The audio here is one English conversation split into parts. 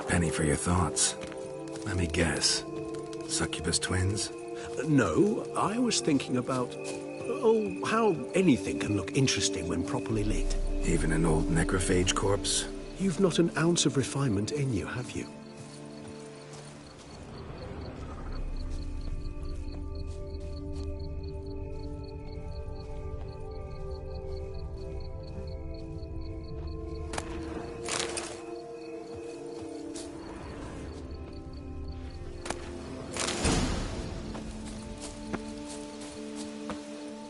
Penny for your thoughts. Let me guess. Succubus twins? No, I was thinking about... oh, how anything can look interesting when properly lit. Even an old necrophage corpse? You've not an ounce of refinement in you, have you?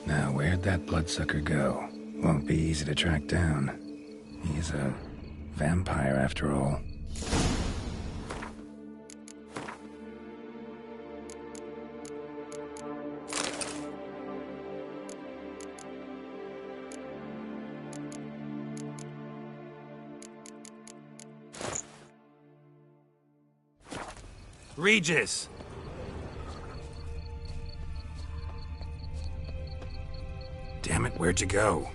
Now, where'd that bloodsucker go? Won't be easy to track down. He's a vampire, after all. Regis! Damn it, where'd you go?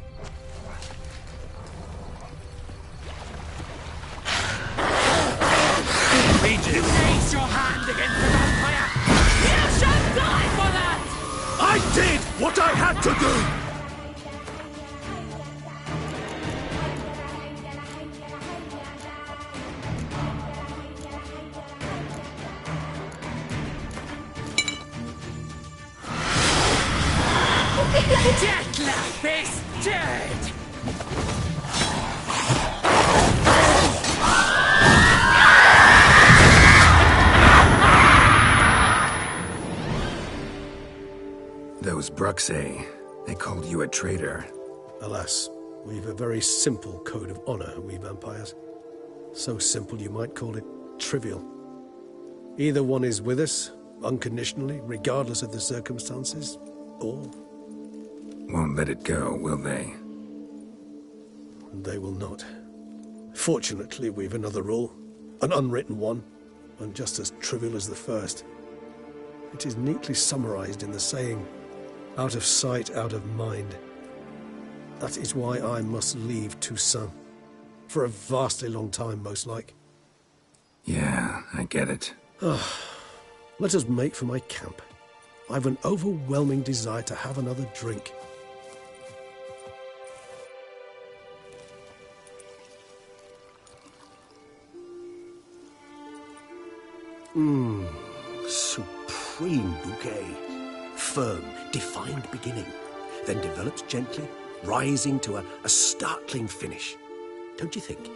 Regis! Raise your hand against the vampire! You shall die for that! I did what I had to do! Deathloop is dead! Those Bruxae, they called you a traitor. Alas, we've a very simple code of honor, we vampires. So simple you might call it trivial. Either one is with us, unconditionally, regardless of the circumstances, or... Won't let it go, will they? they will not. Fortunately, we've another rule, an unwritten one, and just as trivial as the first. It is neatly summarized in the saying, out of sight, out of mind. That is why I must leave Toussaint. For a vastly long time, most like. Yeah, I get it. Let us make for my camp. I've an overwhelming desire to have another drink. Supreme bouquet. Firm, defined beginning, then develops gently, rising to a startling finish. Don't you think?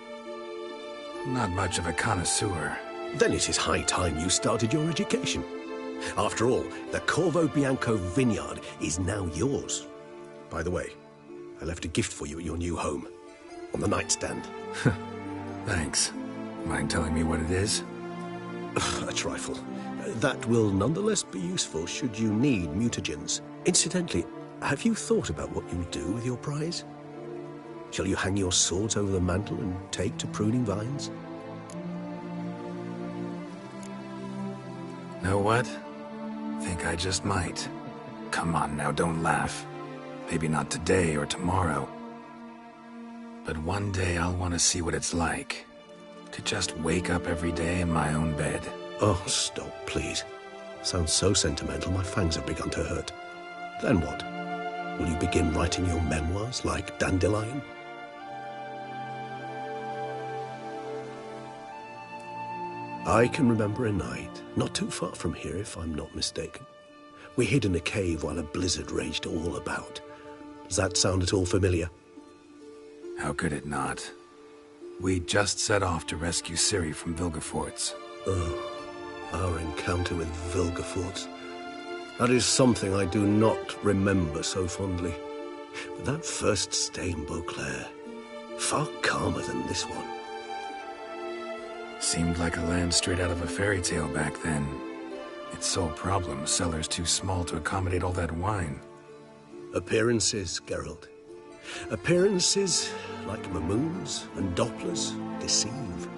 Not much of a connoisseur. Then it is high time you started your education. After all, the Corvo Bianco vineyard is now yours. By the way, I left a gift for you at your new home, on the nightstand. Thanks. Mind telling me what it is? A trifle. That will nonetheless be useful should you need mutagens. Incidentally, have you thought about what you'll do with your prize? Shall you hang your swords over the mantle and take to pruning vines? Know what? Think I just might. Come on now, don't laugh. Maybe not today or tomorrow. But one day I'll want to see what it's like. To just wake up every day in my own bed. Oh, stop, please. Sounds so sentimental, my fangs have begun to hurt. Then what? Will you begin writing your memoirs like Dandelion? I can remember a night, not too far from here if I'm not mistaken. We hid in a cave while a blizzard raged all about. Does that sound at all familiar? How could it not? We just set off to rescue Ciri from Vilgefortz. Oh, our encounter with Vilgefortz. That is something I do not remember so fondly. But that first stay in Beauclair, far calmer than this one. Seemed like a land straight out of a fairy tale back then. Its sole problem, cellars too small to accommodate all that wine. Appearances, Geralt. Appearances, like Mamoons and Dopplers, deceive.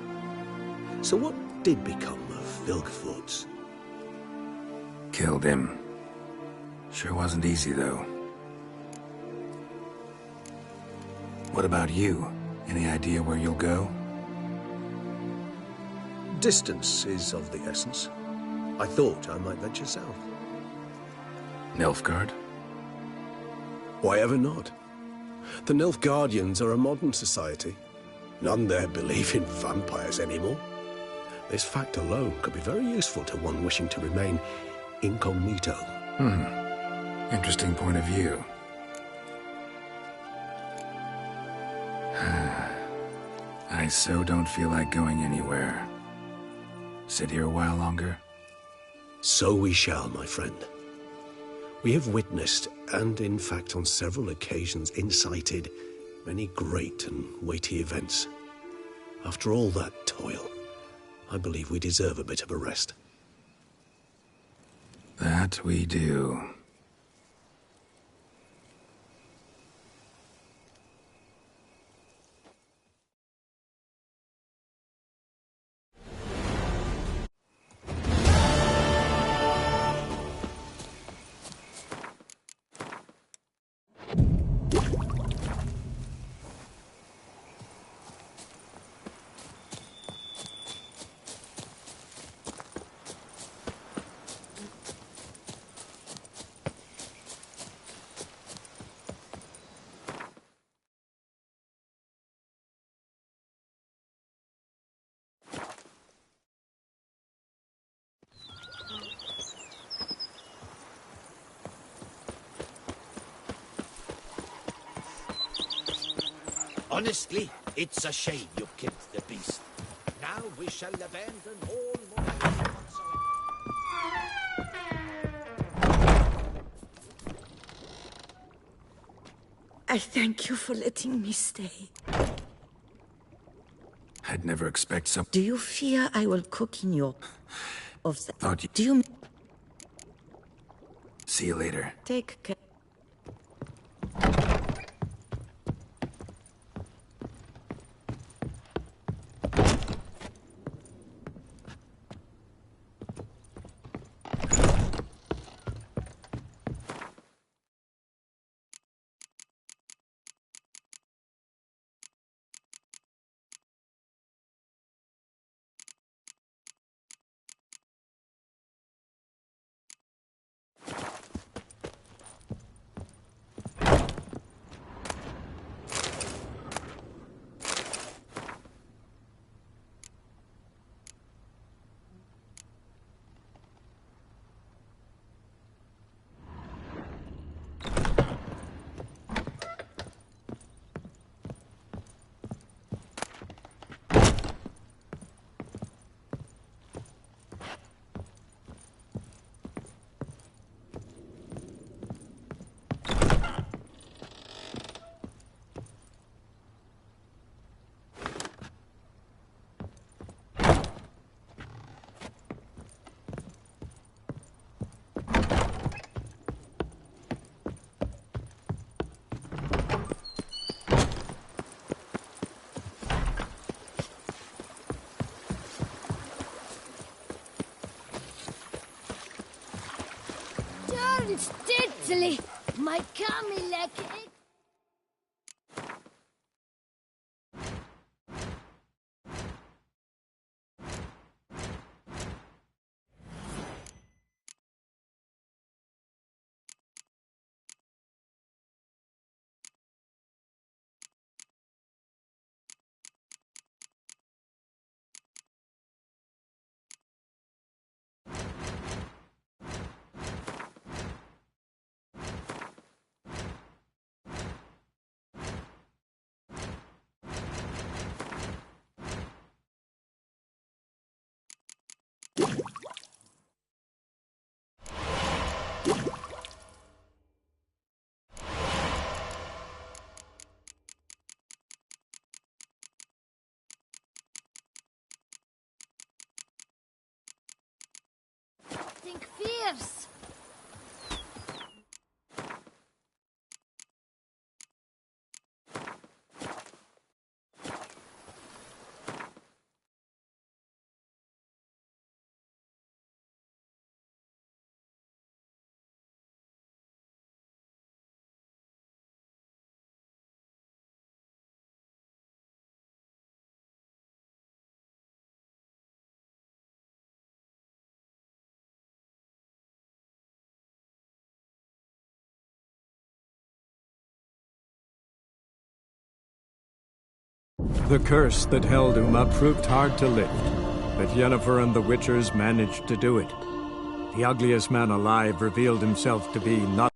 So what did become of Vilgefortz? Killed him. Sure wasn't easy, though. What about you? Any idea where you'll go? Distance is of the essence. I thought I might venture south. Nilfgaard? Why ever not? The Nilfgaardians are a modern society. None there believe in vampires anymore. This fact alone could be very useful to one wishing to remain incognito. Interesting point of view. I so don't feel like going anywhere. Sit here a while longer? So we shall, my friend. We have witnessed, and in fact on several occasions incited, many great and weighty events. After all that toil, I believe we deserve a bit of a rest. That we do. Honestly, it's a shame you killed the beast. Now we shall abandon all mortality whatsoever. I thank you for letting me stay. I'd never expect some... Do you fear I will cook in your... of the... Thought you... Do you... See you later. Take care. Diddly, my Camille. Think fierce. The curse that held Uma proved hard to lift, but Yennefer and the Witchers managed to do it. The ugliest man alive revealed himself to be not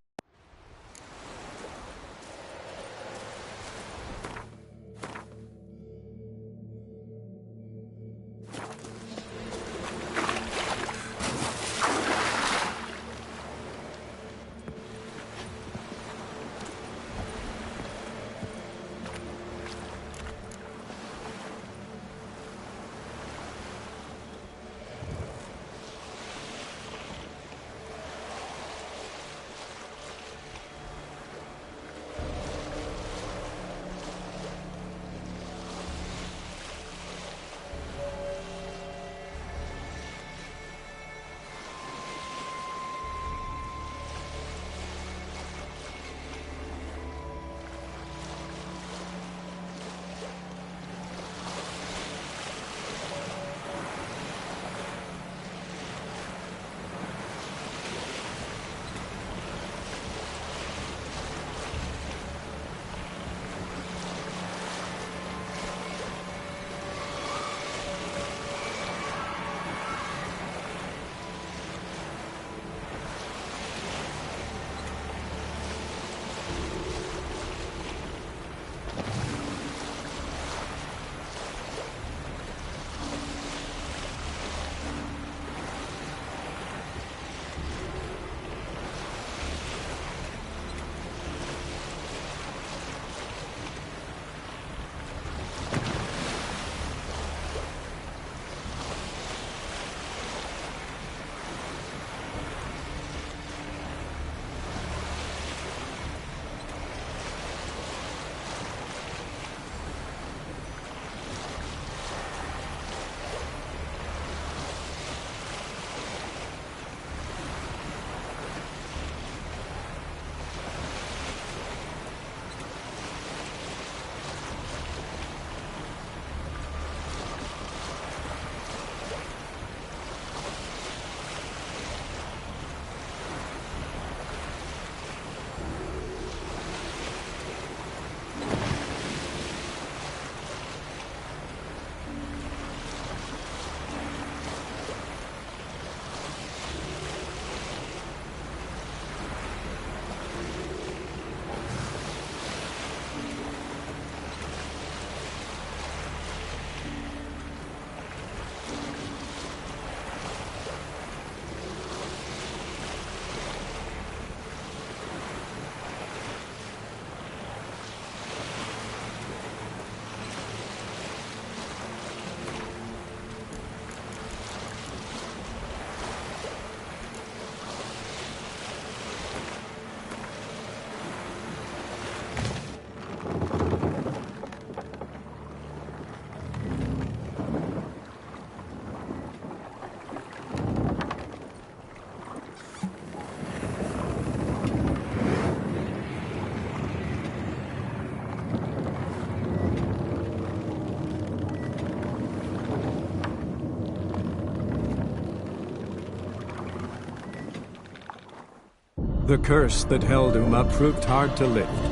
The curse that held Uma proved hard to lift,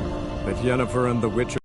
but Yennefer and the Witcher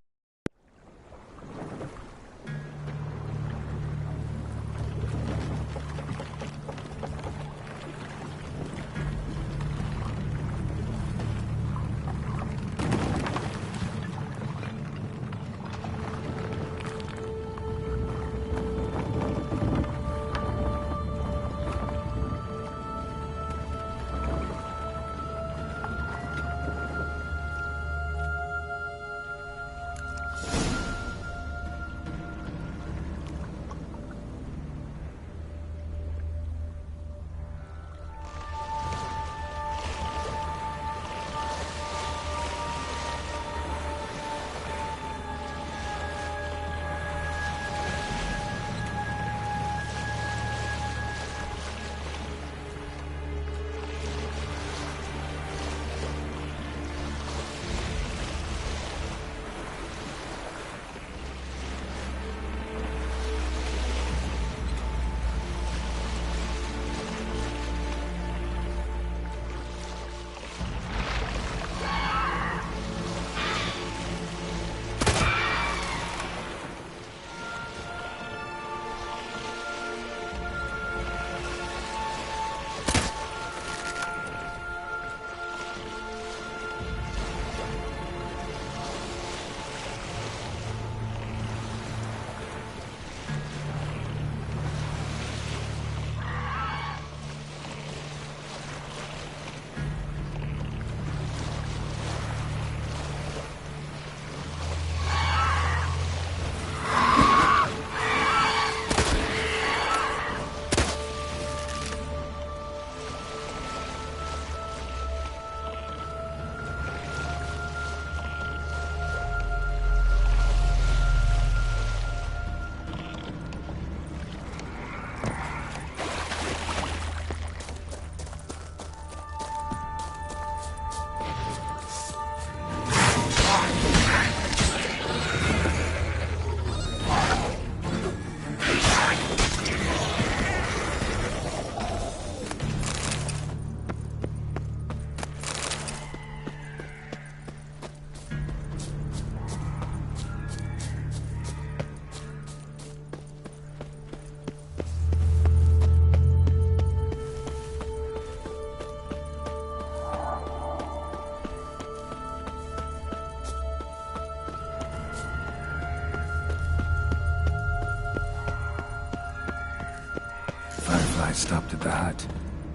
I stopped at the hut.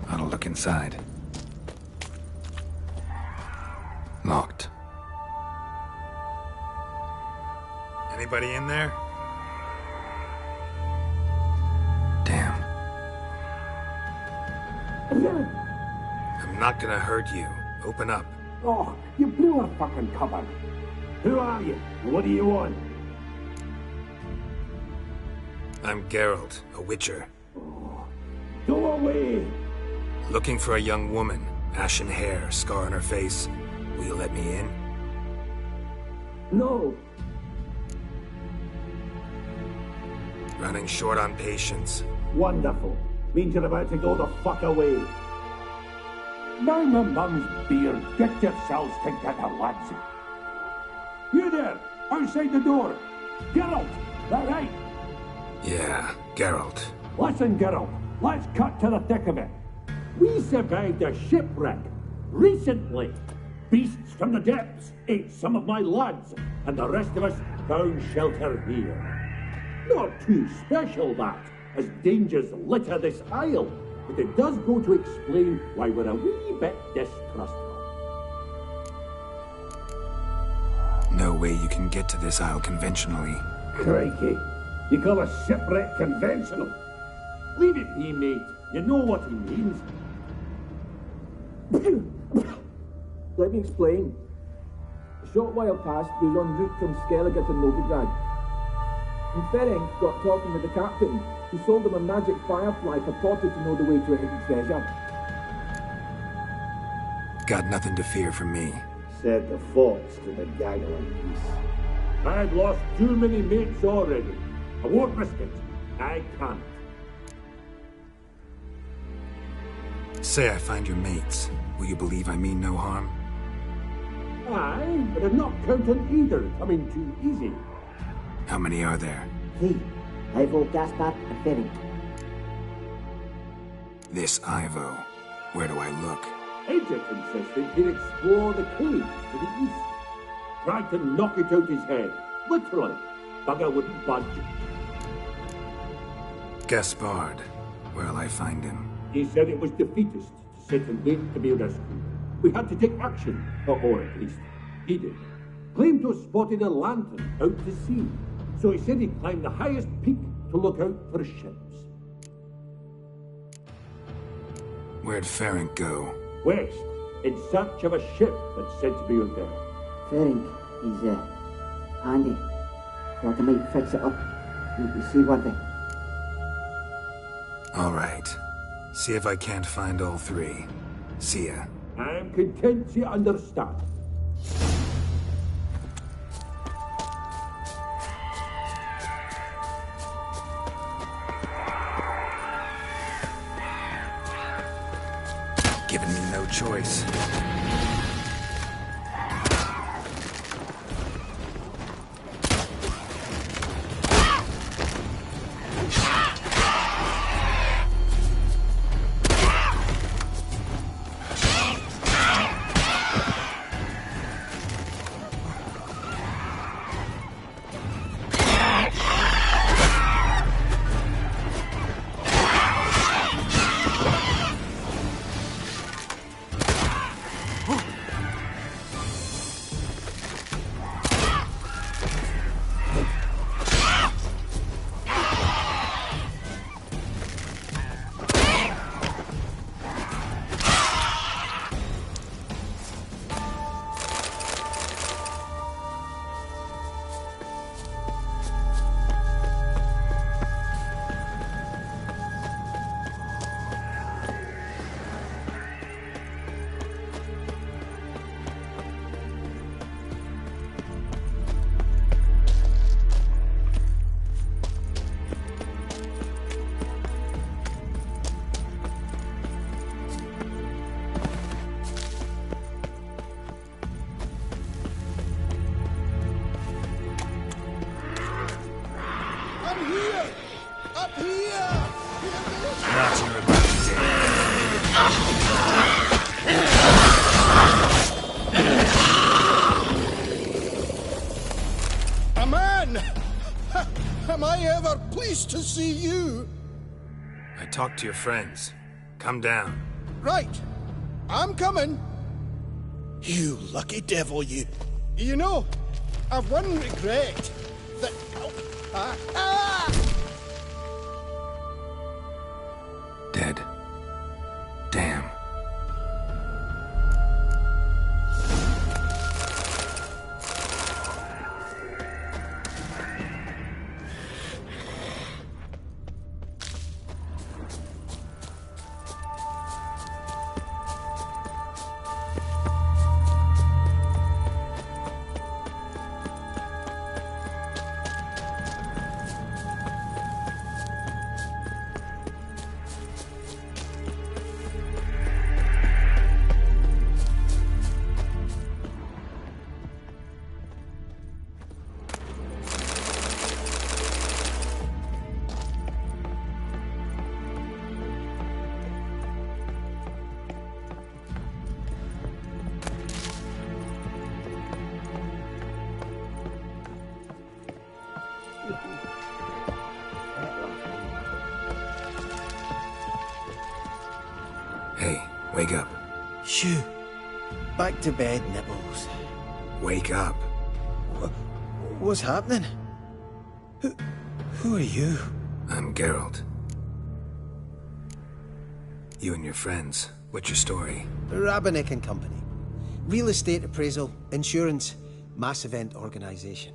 I'll look inside. Locked. Anybody in there? Damn. I'm not gonna hurt you. Open up. Oh, you blew our fucking cover. Who are you? What do you want? I'm Geralt, a witcher. Go away! Looking for a young woman. Ashen hair, scar on her face. Will you let me in? No. Running short on patience. Wonderful. Means you're about to go the fuck away. Now my mum's beard, get yourselves together, lads. You there, outside the door. Geralt, that right? Yeah, Geralt. Listen, Geralt, let's cut to the thick of it. We survived a shipwreck recently. Beasts from the depths ate some of my lads, and the rest of us found shelter here. Not too special, that, as dangers litter this isle, but it does go to explain why we're a wee bit distrustful. No way you can get to this isle conventionally. Crikey, you call a shipwreck conventional? Leave it be, mate. You know what he means. Let me explain. A short while past, we were en route from Skellige to Novigrad. And Ferenc got talking with the captain, who sold him a magic firefly purported to know the way to a hidden treasure. Got nothing to fear from me. Said the fox to the gaggle of geese. I've lost too many mates already. I won't risk it. I can't. Say I find your mates. Will you believe I mean no harm? Aye, but I'd not count on either coming too easy. How many are there? Hey, Ivo, Gaspar, and Ferenc. This Ivo. Where do I look? Agent insisted he'd explore the caves to the east. Tried to knock it out his head. Literally. Bugger wouldn't budge. Gaspard. Where'll I find him? He said it was defeatist to sit and wait to be rescued. We had to take action, or at least he did. Claimed to have spotted a lantern out to sea, so he said he'd climb the highest peak to look out for ships. Where'd Ferenc go? West, in search of a ship that's said to be out there. Ferenc, he's, handy. Thought I might fix it up. Make me seaworthy. All right. See if I can't find all three. See ya. I'm content to understand. Giving me no choice. Am I ever pleased to see you? I talked to your friends. Come down. Right. I'm coming. You lucky devil, you. You know, I've one regret. That... Dead. Damn. Hey, wake up. Shoo. Back to bed, Nibbles. Wake up. What's happening? Who are you? I'm Geralt. You and your friends. What's your story? Rabenik and Company. Real estate appraisal, insurance, mass event organisation.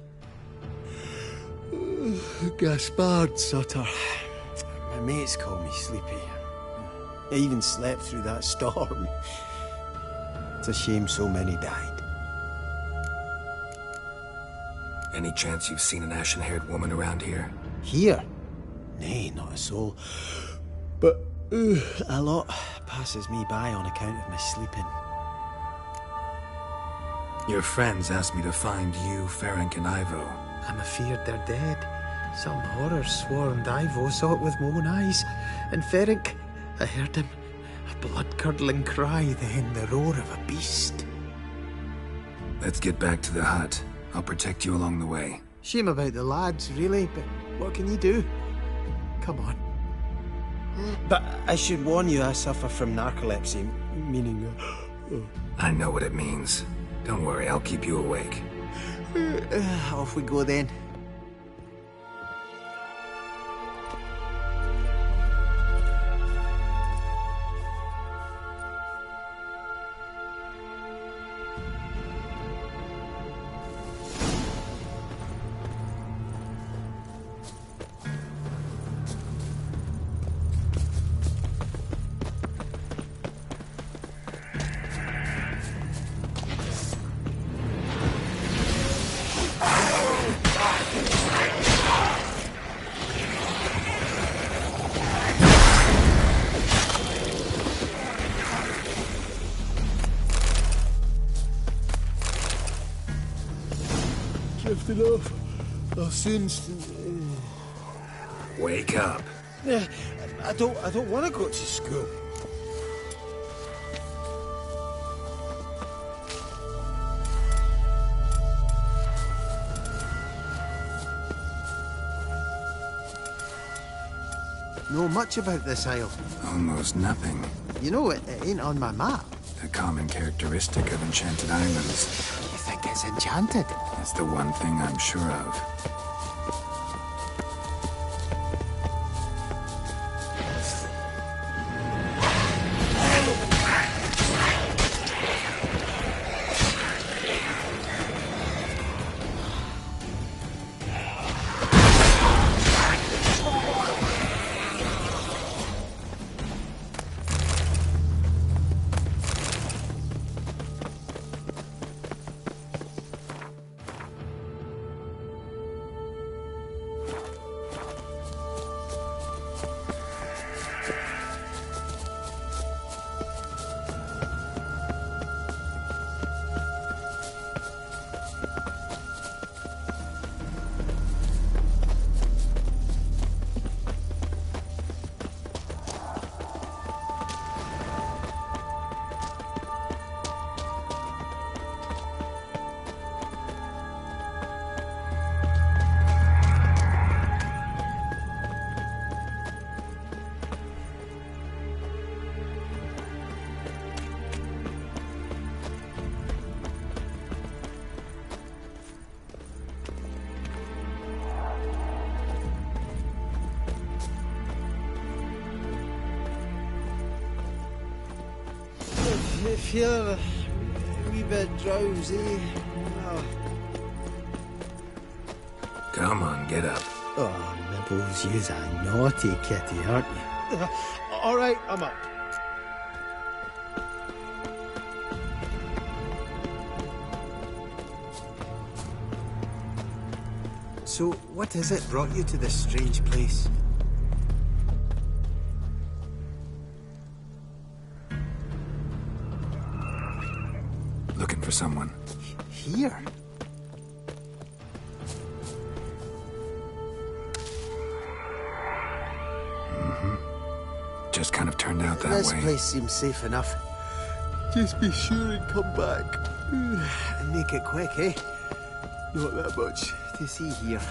Gaspard Sutter. My mates call me Sleepy. I even slept through that storm. It's a shame so many died. Any chance you've seen an ashen-haired woman around here? Here? Nay, not a soul. But a lot passes me by on account of my sleeping. Your friends asked me to find you, Ferenc, and Ivo. I'm afeard they're dead. Some horror swarmed Ivo, saw it with my own eyes. And Ferenc, I heard him. A blood-curdling cry, then the roar of a beast. Let's get back to the hut. I'll protect you along the way. Shame about the lads, really, but what can you do? Come on. But I should warn you, I suffer from narcolepsy, meaning... I know what it means. Don't worry, I'll keep you awake. Off we go then. Drifting off. I'll soon... Wake up. I don't want to go to school. Know much about this isle? Almost nothing. You know, it ain't on my map. A common characteristic of enchanted islands. You think it's enchanted? It's the one thing I'm sure of. I feel a wee bit drowsy. Oh. Come on, get up. Oh, Nibbles, you's a naughty kitty, aren't you? All right, I'm up. So, what is it brought you to this strange place? Looking for someone. Here? Just kind of turned out that This way. place seems safe enough. Just be sure and come back. And make it quick, eh? Not that much to see here.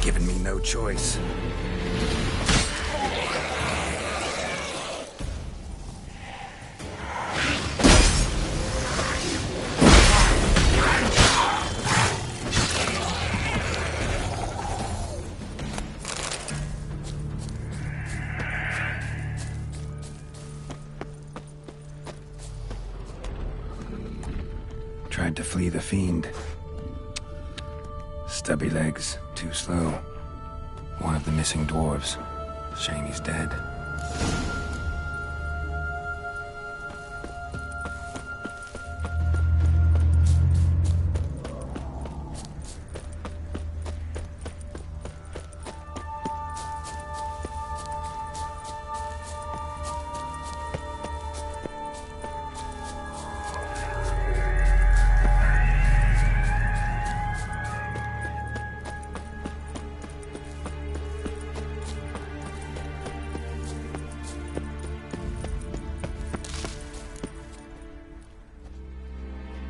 Giving me no choice. Tried to flee the fiend. Stubby legs, too slow. One of the missing dwarves. Shame he's dead.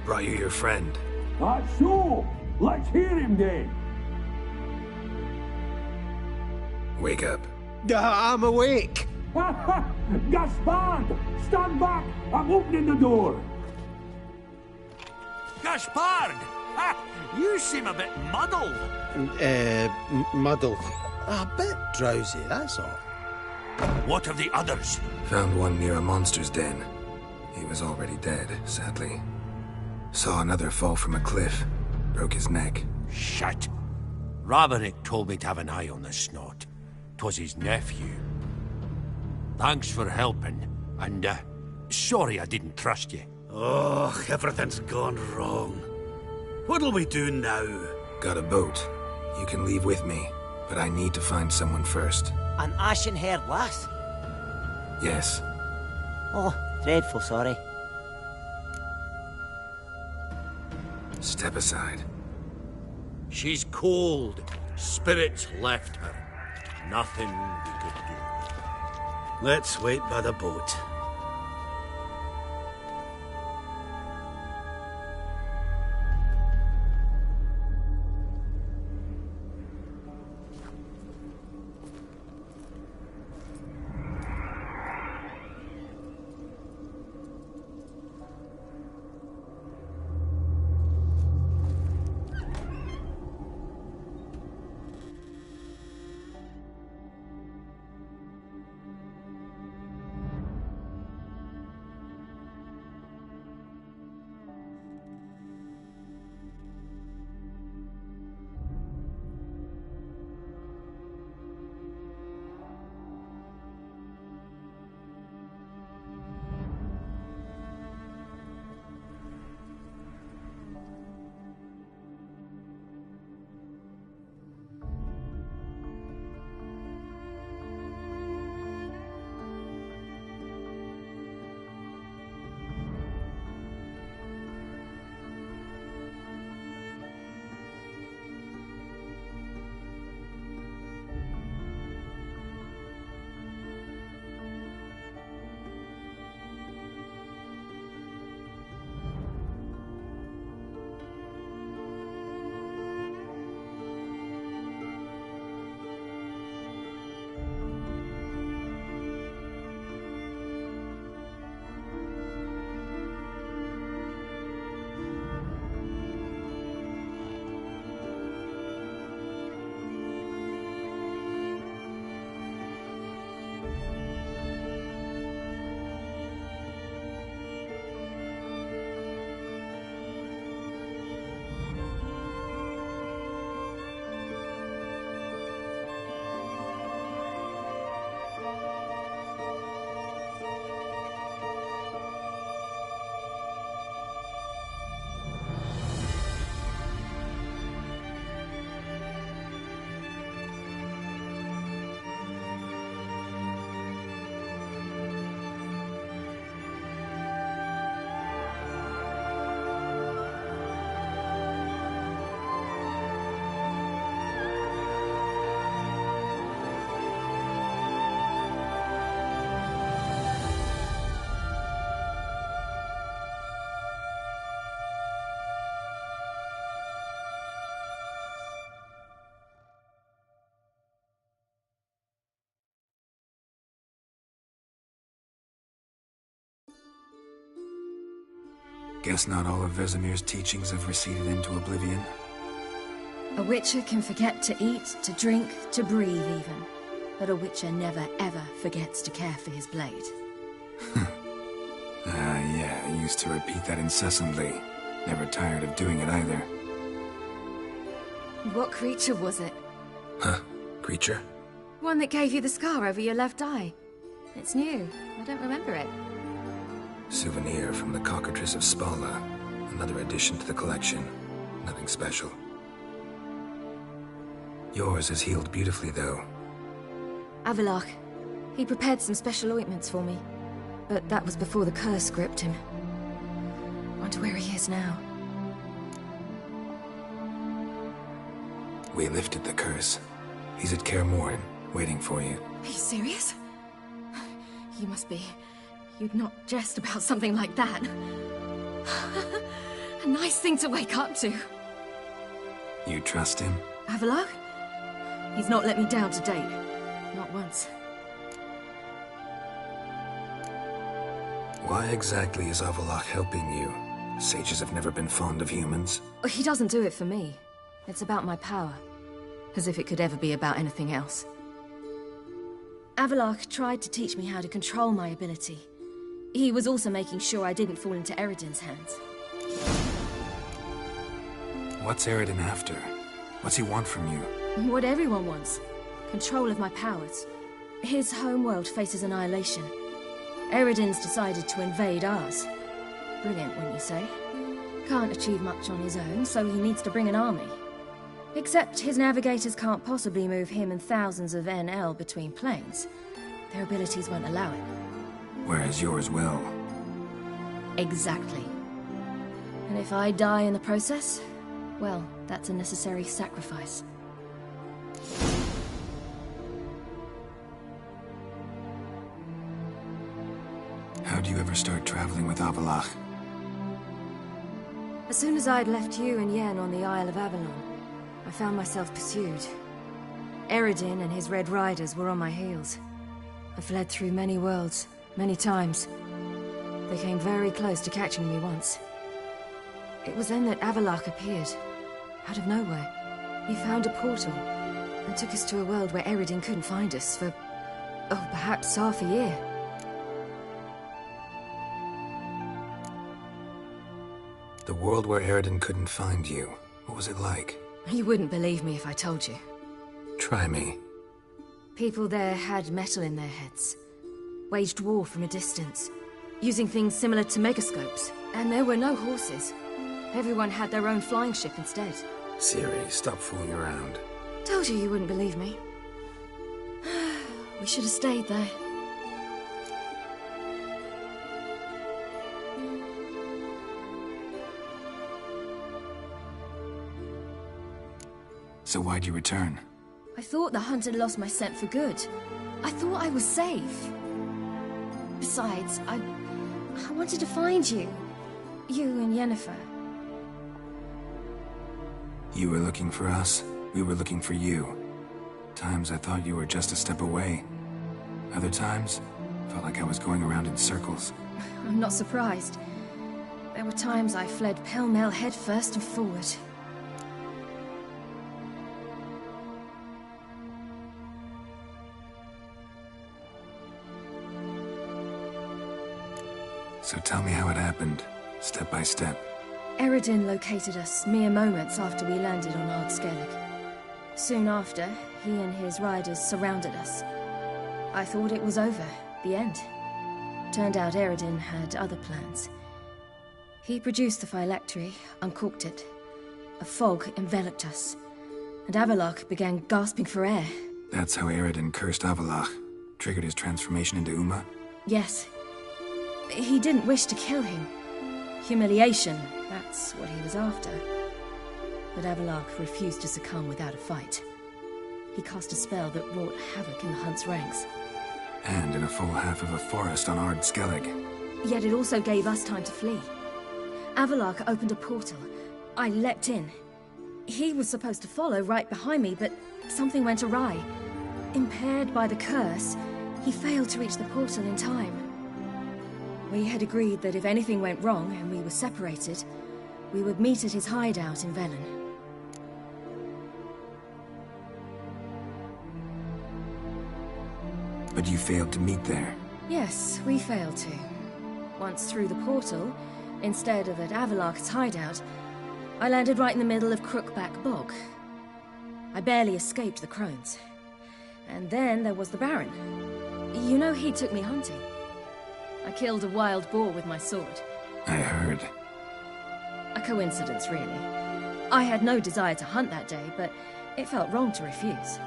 Brought you your friend. That's so. Let's hear him then. Wake up. I'm awake. Gaspard! Stand back! I'm opening the door. Gaspard! Ha! You seem a bit muddled. Muddled. A bit drowsy, that's all. What of the others? Found one near a monster's den. He was already dead, sadly. Saw another fall from a cliff. Broke his neck. Shit. Raverick told me to have an eye on the snot. 'Twas his nephew. Thanks for helping, and, sorry I didn't trust you. Oh, everything's gone wrong. What'll we do now? Got a boat. You can leave with me, but I need to find someone first. An ashen-haired lass? Yes. Oh, dreadful sorry. Step aside. She's cold. Spirits left her. Nothing we could do. Let's wait by the boat. Guess not all of Vesemir's teachings have receded into oblivion. A Witcher can forget to eat, to drink, to breathe even. But a Witcher never ever forgets to care for his blade. Yeah, I used to repeat that incessantly. Never tired of doing it either. What creature was it? Huh? Creature? One that gave you the scar over your left eye. It's new. I don't remember it. Souvenir from the Cockatrice of Spala. Another addition to the collection. Nothing special. Yours is healed beautifully, though. Avallac'h. He prepared some special ointments for me. But that was before the curse gripped him. Wonder where he is now. We lifted the curse. He's at Kaer Morhen, waiting for you. Are you serious? You must be. You'd not jest about something like that. A nice thing to wake up to. You trust him? Avallac'h? He's not let me down to date. Not once. Why exactly is Avallac'h helping you? Sages have never been fond of humans. He doesn't do it for me. It's about my power. As if it could ever be about anything else. Avallac'h tried to teach me how to control my ability. He was also making sure I didn't fall into Eredin's hands. What's Eredin after? What's he want from you? What everyone wants. Control of my powers. His homeworld faces annihilation. Eredin's decided to invade ours. Brilliant, wouldn't you say? Can't achieve much on his own, so he needs to bring an army. Except his navigators can't possibly move him and thousands of NL between planes. Their abilities won't allow it. Whereas yours will. Exactly. And if I die in the process, well, that's a necessary sacrifice. How'd you ever start traveling with Avallac'h? As soon as I'd left you and Yen on the Isle of Avalon, I found myself pursued. Eredin and his Red Riders were on my heels. I fled through many worlds, many times. They came very close to catching me once. It was then that Avallac'h appeared, out of nowhere. He found a portal, and took us to a world where Eredin couldn't find us for, oh, perhaps half a year. The world where Eredin couldn't find you. What was it like? You wouldn't believe me if I told you. Try me. People there had metal in their heads. Waged war from a distance. Using things similar to megascopes. And there were no horses. Everyone had their own flying ship instead. Ciri, stop fooling around. Told you you wouldn't believe me. We should have stayed there. So why'd you return? I thought the hunt had lost my scent for good. I thought I was safe. Besides, I wanted to find you. You and Yennefer. You were looking for us. We were looking for you. Times I thought you were just a step away. Other times, felt like I was going around in circles. I'm not surprised. There were times I fled pell-mell head first and forward. So tell me how it happened, step by step. Eredin located us mere moments after we landed on Ard Skellig. Soon after, he and his riders surrounded us. I thought it was over, the end. Turned out Eredin had other plans. He produced the phylactery, uncorked it. A fog enveloped us, and Avallac'h began gasping for air. That's how Eredin cursed Avallac'h, triggered his transformation into Uma? Yes. He didn't wish to kill him. Humiliation, that's what he was after. But Avallac'h refused to succumb without a fight. He cast a spell that wrought havoc in the hunt's ranks. And in a full half of a forest on Ard Skellig. Yet it also gave us time to flee. Avallac'h opened a portal. I leapt in. He was supposed to follow right behind me, but something went awry. Impaired by the curse, he failed to reach the portal in time. We had agreed that if anything went wrong and we were separated, we would meet at his hideout in Velen. But you failed to meet there. Yes, we failed to. Once through the portal, instead of at Avalok's hideout, I landed right in the middle of Crookback Bog. I barely escaped the crones. And then there was the Baron. You know, he took me hunting. I killed a wild boar with my sword. I heard. A coincidence, really. I had no desire to hunt that day, but it felt wrong to refuse.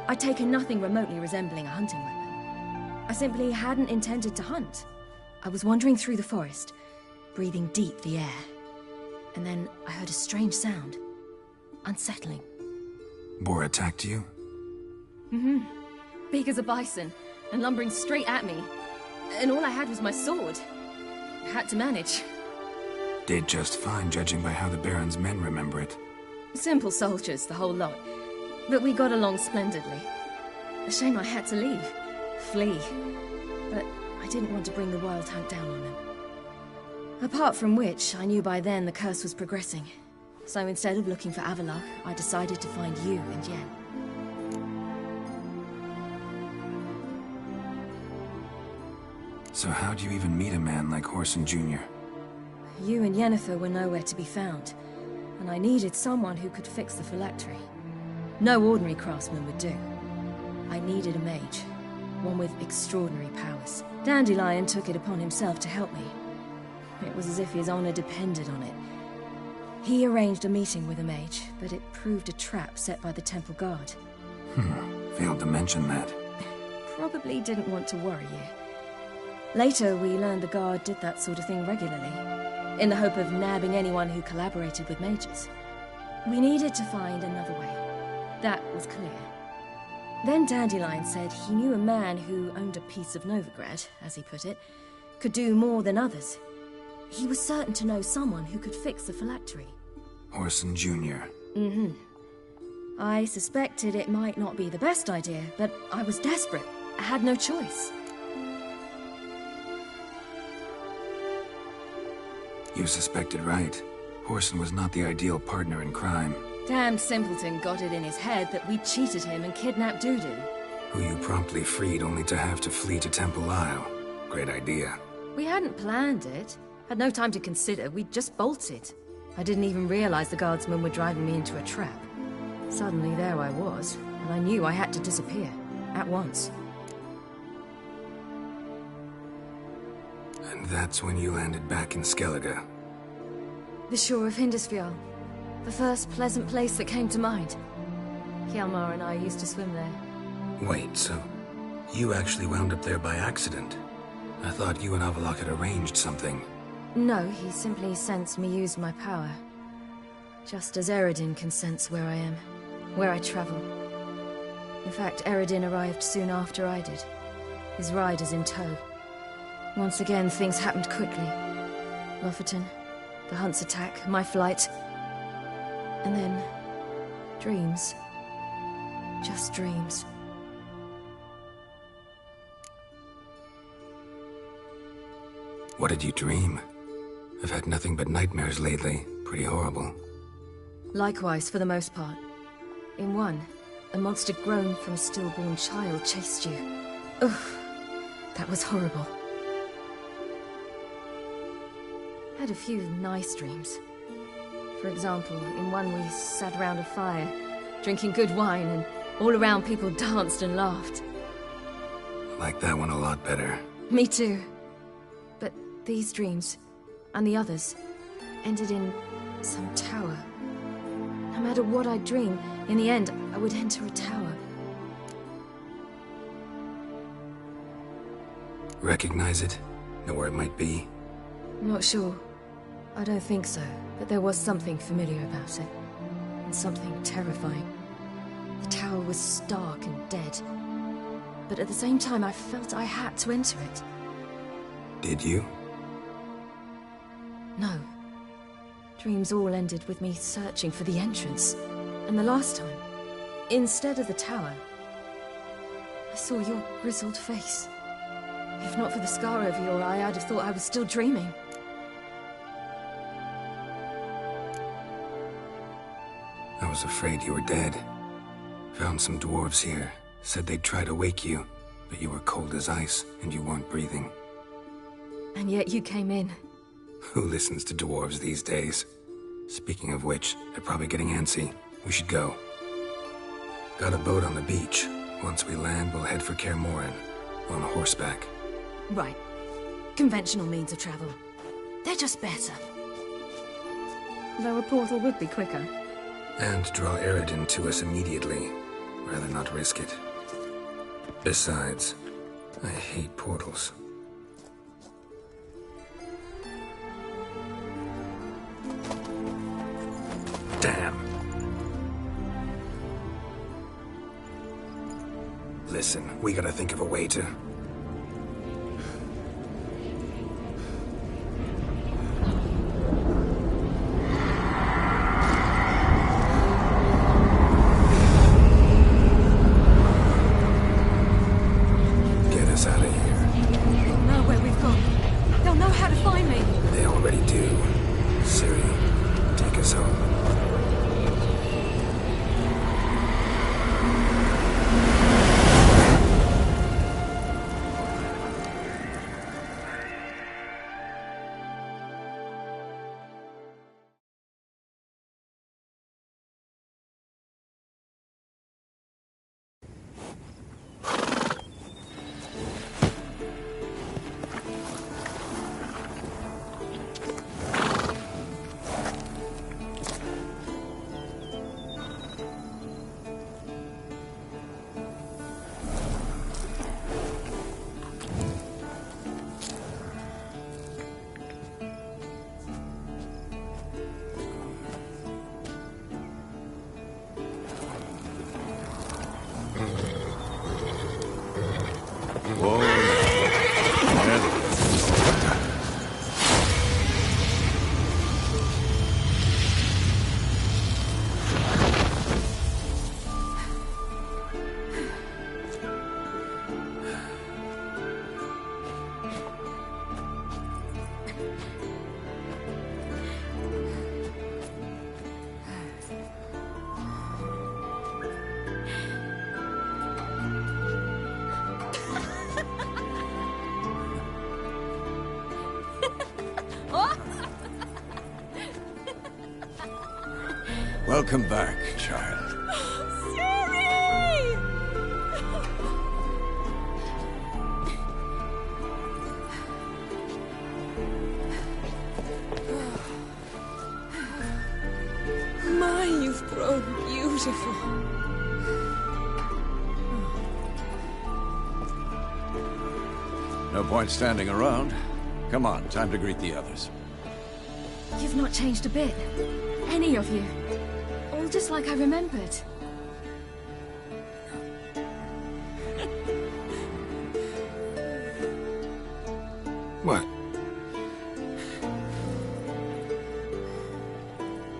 I'd taken nothing remotely resembling a hunting weapon. I simply hadn't intended to hunt. I was wandering through the forest, breathing deep the air. And then I heard a strange sound. Unsettling. Boar attacked you? Mm-hmm. Big as a bison, and lumbering straight at me. And all I had was my sword. I had to manage. Did just fine, judging by how the Baron's men remember it. Simple soldiers, the whole lot. But we got along splendidly. A shame I had to leave. Flee. But I didn't want to bring the Wild Hunt down on them. Apart from which, I knew by then the curse was progressing. So instead of looking for Avalok, I decided to find you and Yen. So how'd you even meet a man like Whoreson Jr.? You and Yennefer were nowhere to be found, and I needed someone who could fix the phylactery. No ordinary craftsman would do. I needed a mage, one with extraordinary powers. Dandelion took it upon himself to help me. It was as if his honor depended on it. He arranged a meeting with a mage, but it proved a trap set by the temple guard. Failed to mention that. Probably didn't want to worry you. Later, we learned the guard did that sort of thing regularly, in the hope of nabbing anyone who collaborated with mages. We needed to find another way. That was clear. Then Dandelion said he knew a man who owned a piece of Novigrad, as he put it, could do more than others. He was certain to know someone who could fix the phylactery. Whoreson Jr. Mm-hmm. I suspected it might not be the best idea, but I was desperate. I had no choice. You suspected right. Whoreson was not the ideal partner in crime. Damned simpleton got it in his head that we'd cheated him and kidnapped Dudu. Who you promptly freed only to have to flee to Temple Isle. Great idea. We hadn't planned it. Had no time to consider. We just bolted. I didn't even realize the guardsmen were driving me into a trap. Suddenly there I was, and I knew I had to disappear. At once. And that's when you landed back in Skellige. The shore of Hindisfjall. The first pleasant place that came to mind. Hjalmar and I used to swim there. Wait, so you actually wound up there by accident? I thought you and Avalok had arranged something. No, he simply sensed me use my power. Just as Eredin can sense where I am, where I travel. In fact, Eredin arrived soon after I did. His riders in tow. Once again, things happened quickly. Lofoten, the Hunt's attack, my flight. And then, dreams. Just dreams. What did you dream? I've had nothing but nightmares lately. Pretty horrible. Likewise, for the most part. In one, a monster grown from a stillborn child chased you. Ugh, that was horrible. Had a few nice dreams. For example, in one we sat around a fire, drinking good wine, and all around people danced and laughed. I like that one a lot better. Me too. But these dreams, and the others, ended in some tower. No matter what I dream, in the end, I would enter a tower. Recognize it? Know where it might be? Not sure. I don't think so, but there was something familiar about it. And something terrifying. The tower was stark and dead. But at the same time, I felt I had to enter it. Did you? No. Dreams all ended with me searching for the entrance. And the last time, instead of the tower, I saw your grizzled face. If not for the scar over your eye, I'd have thought I was still dreaming. I was afraid you were dead. Found some dwarves here. Said they'd try to wake you, but you were cold as ice and you weren't breathing. And yet you came in. Who listens to dwarves these days? Speaking of which, they're probably getting antsy. We should go. Got a boat on the beach. Once we land, we'll head for Kaer Morhen. On horseback. Right. Conventional means of travel. They're just better. Though a portal would be quicker. And draw Eredin to us immediately. Rather not risk it. Besides, I hate portals. Damn. Listen, we gotta think of a way to... get us out of here. They'll know where we've gone. They'll know how to find me. They already do. Ciri, take us home. Welcome back, child. Ciri! My, you've grown beautiful. No point standing around. Come on, time to greet the others. You've not changed a bit. Any of you. All just like I remembered. What?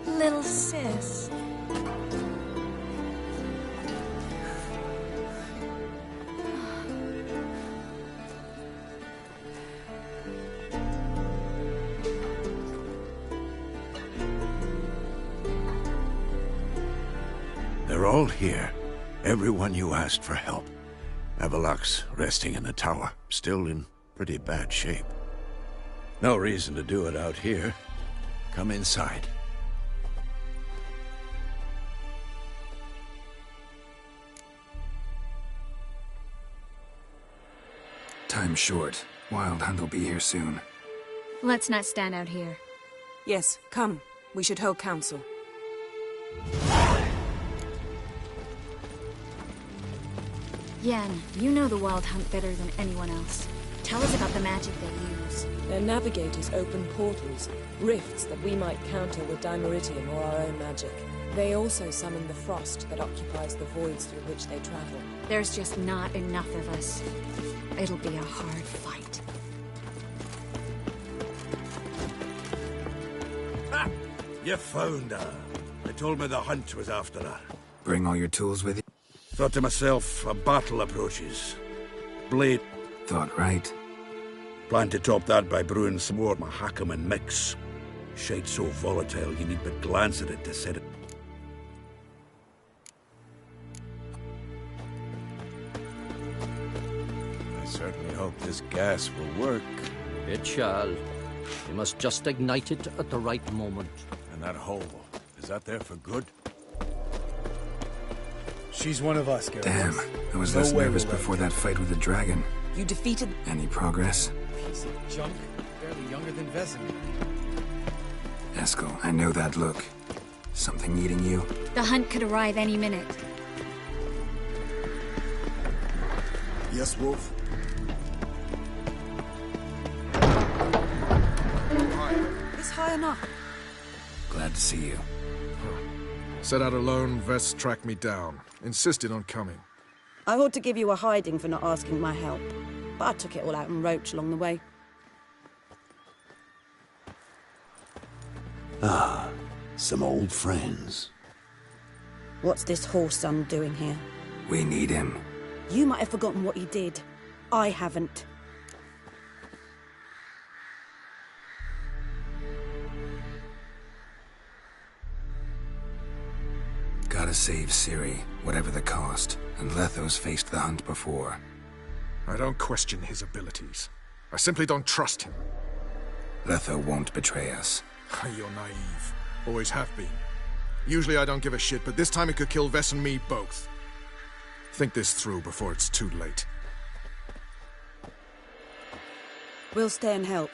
Little sis. They're all here. Everyone you asked for help. Avallac'h's resting in the tower, still in pretty bad shape. No reason to do it out here. Come inside. Time's short. Wild Hunt will be here soon. Let's not stand out here. Yes, come. We should hold council. Yen, you know the Wild Hunt better than anyone else. Tell us about the magic they use. Their navigators open portals, rifts that we might counter with Dimeritium or our own magic. They also summon the frost that occupies the voids through which they travel. There's just not enough of us. It'll be a hard fight. Ha! You found her. They told me the hunt was after her. Bring all your tools with you? Thought to myself, a battle approaches. Blade. Thought right. Plan to top that by brewing some more Mahakaman mix. Shade so volatile you need but glance at it to set it. I certainly hope this gas will work. It shall. We must just ignite it at the right moment. And that hole, is that there for good? She's one of us, Geralt. Damn, I was less nervous before that fight with the dragon. You defeated... Any progress? Piece of junk, barely younger than Vesemir. Eskel, I know that look. Something eating you? The hunt could arrive any minute. Yes, Wolf? It's high enough. Glad to see you. Set out alone, Vest tracked me down. Insisted on coming. I ought to give you a hiding for not asking my help, but I took it all out in Roach along the way. Ah, some old friends. What's this horse son doing here? We need him. You might have forgotten what he did. I haven't. Gotta save Ciri, whatever the cost. And Letho's faced the hunt before. I don't question his abilities. I simply don't trust him. Letho won't betray us. You're naive. Always have been. Usually I don't give a shit, but this time it could kill Vess and me both. Think this through before it's too late. We'll stay and help.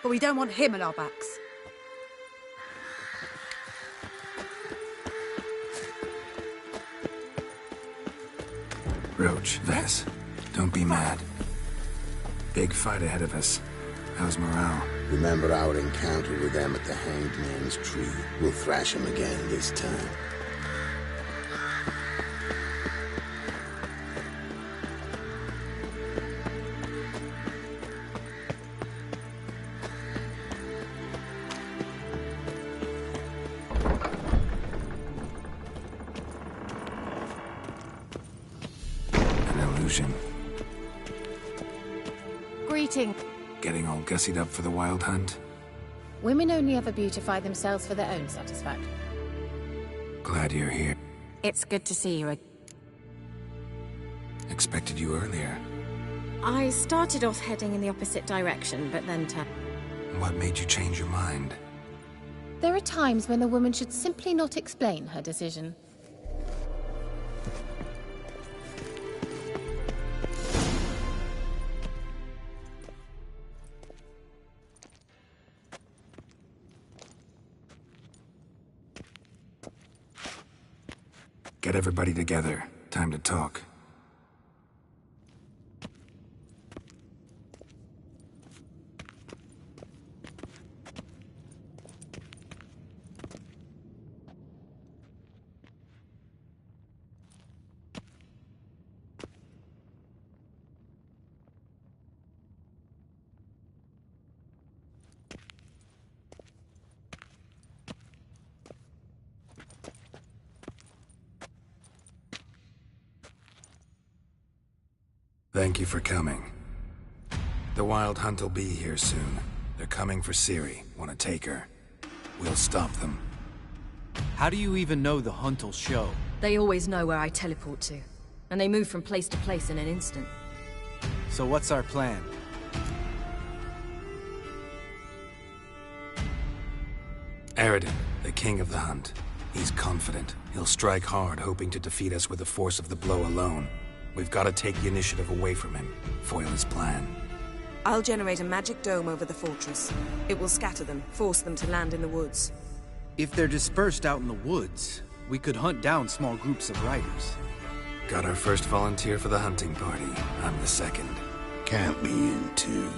But we don't want him at our backs. Roach, Vess, don't be mad. Big fight ahead of us. How's morale? Remember our encounter with them at the Hanged Man's Tree. We'll thrash him again this time. Greeting. Getting all gussied up for the wild hunt? Women only ever beautify themselves for their own satisfaction. Glad you're here. It's good to see you again. Expected you earlier. I started off heading in the opposite direction, but then turned. What made you change your mind? There are times when a woman should simply not explain her decision. Get everybody together. Time to talk. Thank you for coming. The Wild Hunt will be here soon. They're coming for Ciri. Want to take her. We'll stop them. How do you even know the hunt will show? They always know where I teleport to. And they move from place to place in an instant. So what's our plan? Eredin, the king of the hunt. He's confident. He'll strike hard, hoping to defeat us with the force of the blow alone. We've got to take the initiative away from him. Foil his plan. I'll generate a magic dome over the fortress. It will scatter them, force them to land in the woods. If they're dispersed out in the woods, we could hunt down small groups of riders. Got our first volunteer for the hunting party. I'm the second. Count me in, too.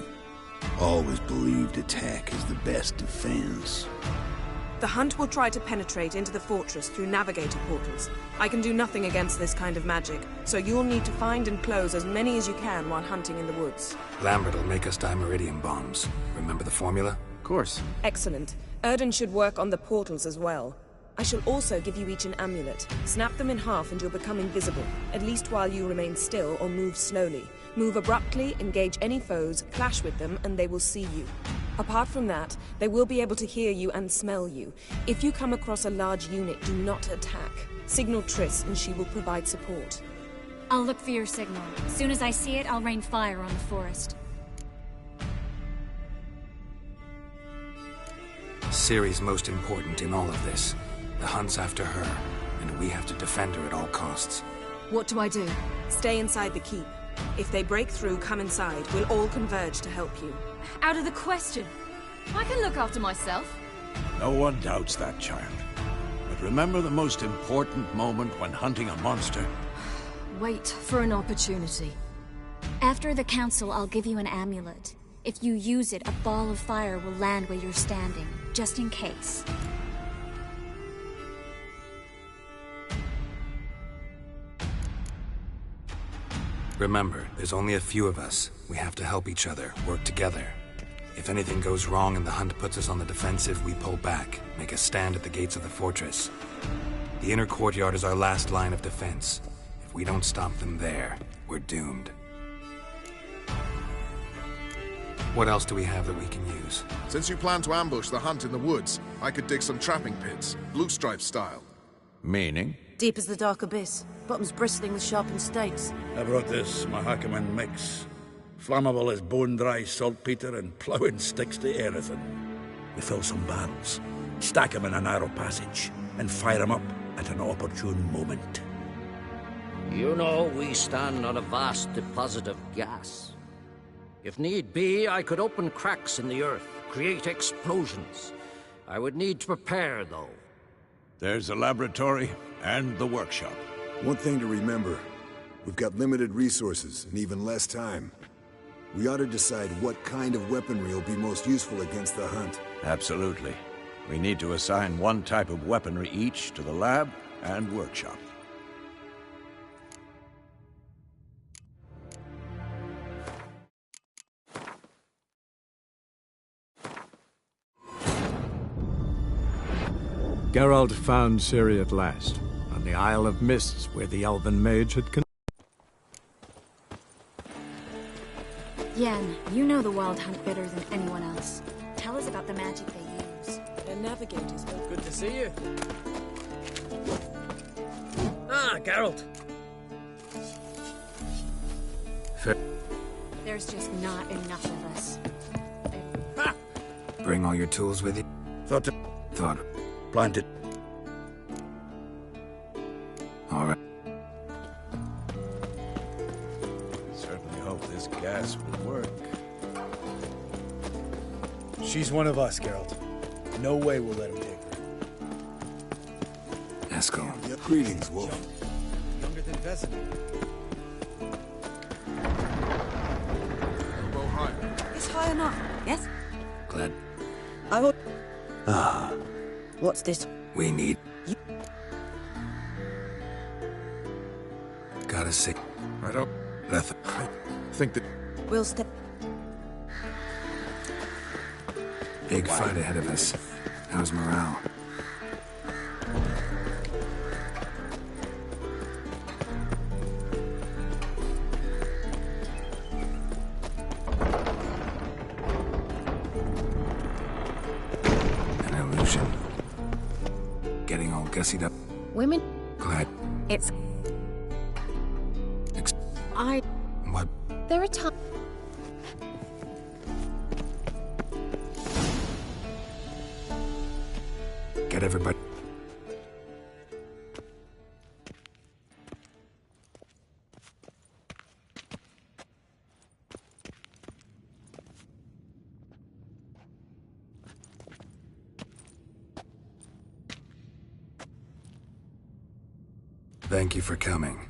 Always believed attack is the best defense. The hunt will try to penetrate into the fortress through navigator portals. I can do nothing against this kind of magic, so you'll need to find and close as many as you can while hunting in the woods. Lambert will make us dimeridium bombs. Remember the formula? Of course. Excellent. Erden should work on the portals as well. I shall also give you each an amulet. Snap them in half and you'll become invisible, at least while you remain still or move slowly. Move abruptly, engage any foes, clash with them, and they will see you. Apart from that, they will be able to hear you and smell you. If you come across a large unit, do not attack. Signal Triss, and she will provide support. I'll look for your signal. As soon as I see it, I'll rain fire on the forest. Ciri's most important in all of this. The hunt's after her, and we have to defend her at all costs. What do I do? Stay inside the keep. If they break through, come inside. We'll all converge to help you. Out of the question. I can look after myself. No one doubts that, child. But remember the most important moment when hunting a monster. Wait for an opportunity. After the council, I'll give you an amulet. If you use it, a ball of fire will land where you're standing, just in case. Remember, there's only a few of us. We have to help each other, work together. If anything goes wrong and the hunt puts us on the defensive, we pull back, make a stand at the gates of the fortress. The inner courtyard is our last line of defense. If we don't stop them there, we're doomed. What else do we have that we can use? Since you plan to ambush the hunt in the woods, I could dig some trapping pits, Blue Stripe style. Meaning? Deep as the dark abyss, bottoms bristling with sharpened stakes. I brought this Mahakaman mix. Flammable as bone-dry saltpeter and ploughing sticks to anything. We fill some barrels, stack them in a narrow passage, and fire them up at an opportune moment. You know, we stand on a vast deposit of gas. If need be, I could open cracks in the earth, create explosions. I would need to prepare, though. There's the laboratory and the workshop. One thing to remember, we've got limited resources and even less time. We ought to decide what kind of weaponry will be most useful against the hunt. Absolutely. We need to assign one type of weaponry each to the lab and workshop. Geralt found Ciri at last, on the Isle of Mists, where the Elven Mage had Yen, you know the Wild Hunt better than anyone else. Tell us about the magic they use. They're navigators. Good to see you. Ah, Geralt. There's just not enough of us. Bring all your tools with you? Thought. Planted. All right. Certainly hope this gas will work. She's one of us, Geralt. No way we'll let him take her. Eskel. Yep. Greetings, Wolf. Younger than Vesemir. Elbow higher. It's high enough, yes? Glad. I would... Ah. What's this? We need... Gotta see. I don't... I think that... We'll step... Big fight ahead of us. How's morale? An illusion. Getting all gussied up. Women? Glad. It's... What? There are times... Get everybody... Thank you for coming.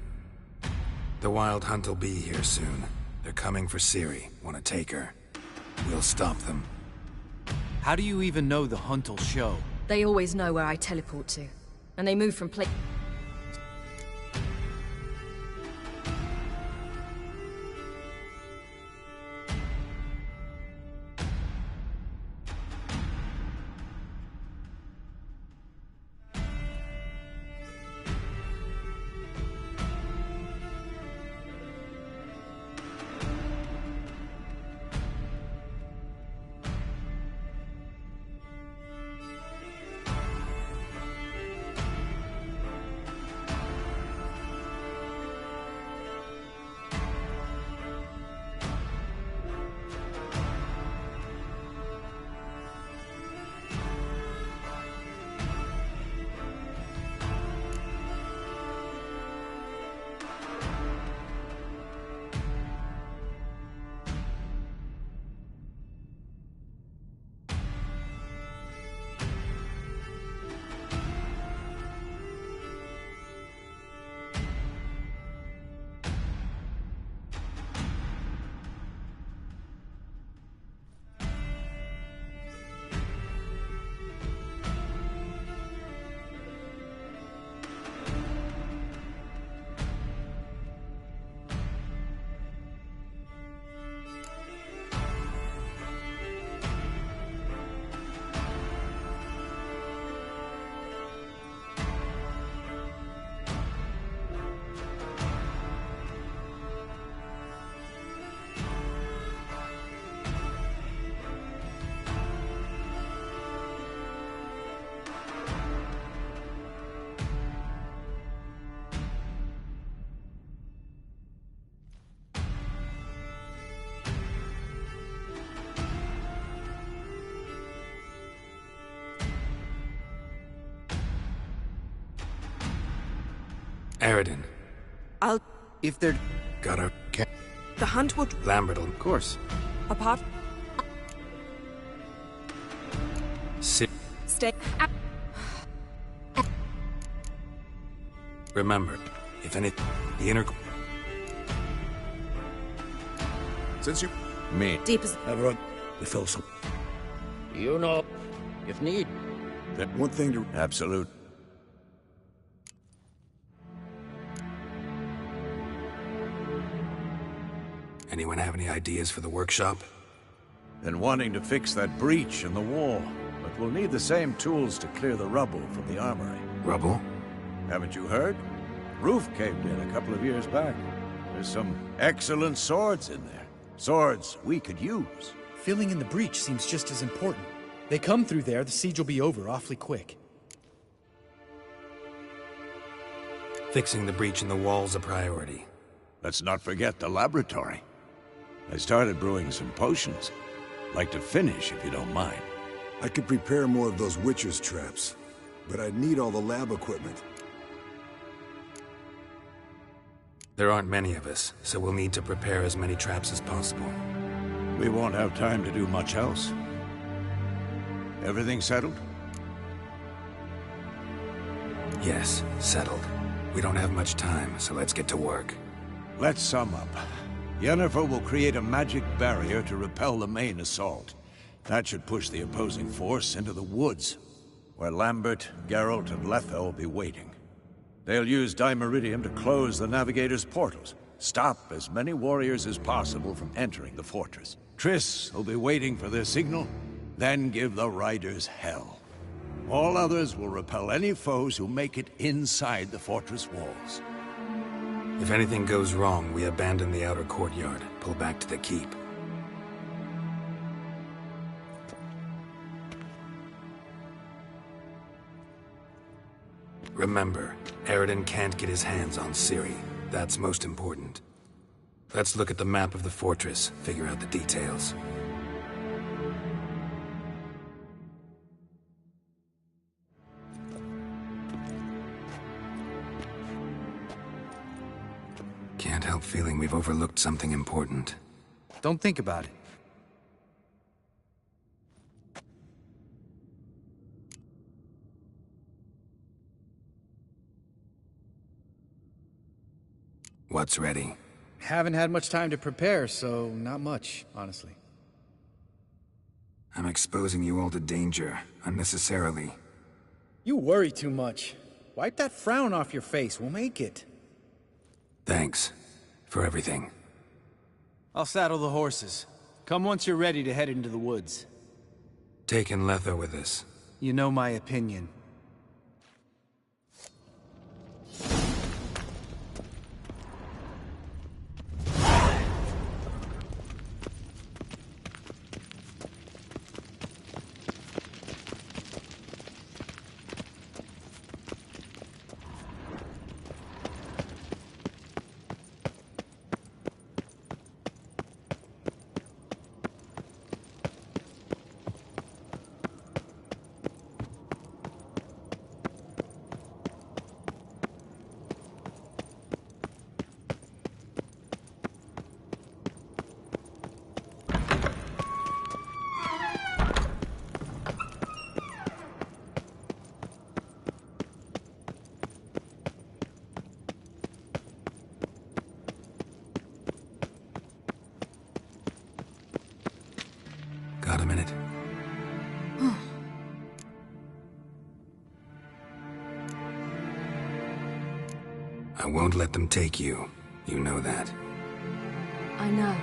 The Wild Hunt will be here soon. They're coming for Ciri. Want to take her. We'll stop them. How do you even know the Hunt'll show? They always know where I teleport to. And they move from place... Eredin. If they're... Gotta... The hunt will... Lambert will... Of course. Apart... Sit. Stay... Remember, if any... The inner... Since you... Me. Deep as... Everyone, we fill some. You know, if need. One thing to... Absolute. Anyone have any ideas for the workshop? Been wanting to fix that breach in the wall, but we'll need the same tools to clear the rubble from the armory. Rubble? Haven't you heard? Roof caved in a couple of years back. There's some excellent swords in there. Swords we could use. Filling in the breach seems just as important. They come through there, the siege will be over awfully quick. Fixing the breach in the wall's a priority. Let's not forget the laboratory. I started brewing some potions. Like to finish, if you don't mind. I could prepare more of those Witcher's traps, but I'd need all the lab equipment. There aren't many of us, so we'll need to prepare as many traps as possible. We won't have time to do much else. Everything settled? Yes, settled. We don't have much time, so let's get to work. Let's sum up. Yennefer will create a magic barrier to repel the main assault. That should push the opposing force into the woods, where Lambert, Geralt, and Letha will be waiting. They'll use Dimeridium to close the Navigator's portals, stop as many warriors as possible from entering the fortress. Triss will be waiting for their signal, then give the riders hell. All others will repel any foes who make it inside the fortress walls. If anything goes wrong, we abandon the outer courtyard, pull back to the keep. Remember, Eredin can't get his hands on Ciri. That's most important. Let's look at the map of the fortress, figure out the details. Can't help feeling we've overlooked something important. Don't think about it. What's ready? Haven't had much time to prepare, so not much, honestly. I'm exposing you all to danger, unnecessarily. You worry too much. Wipe that frown off your face, we'll make it. Thanks. For everything. I'll saddle the horses. Come once you're ready to head into the woods. Taking Letha with us. You know my opinion. Got a minute? I won't let them take you. You know that. I know.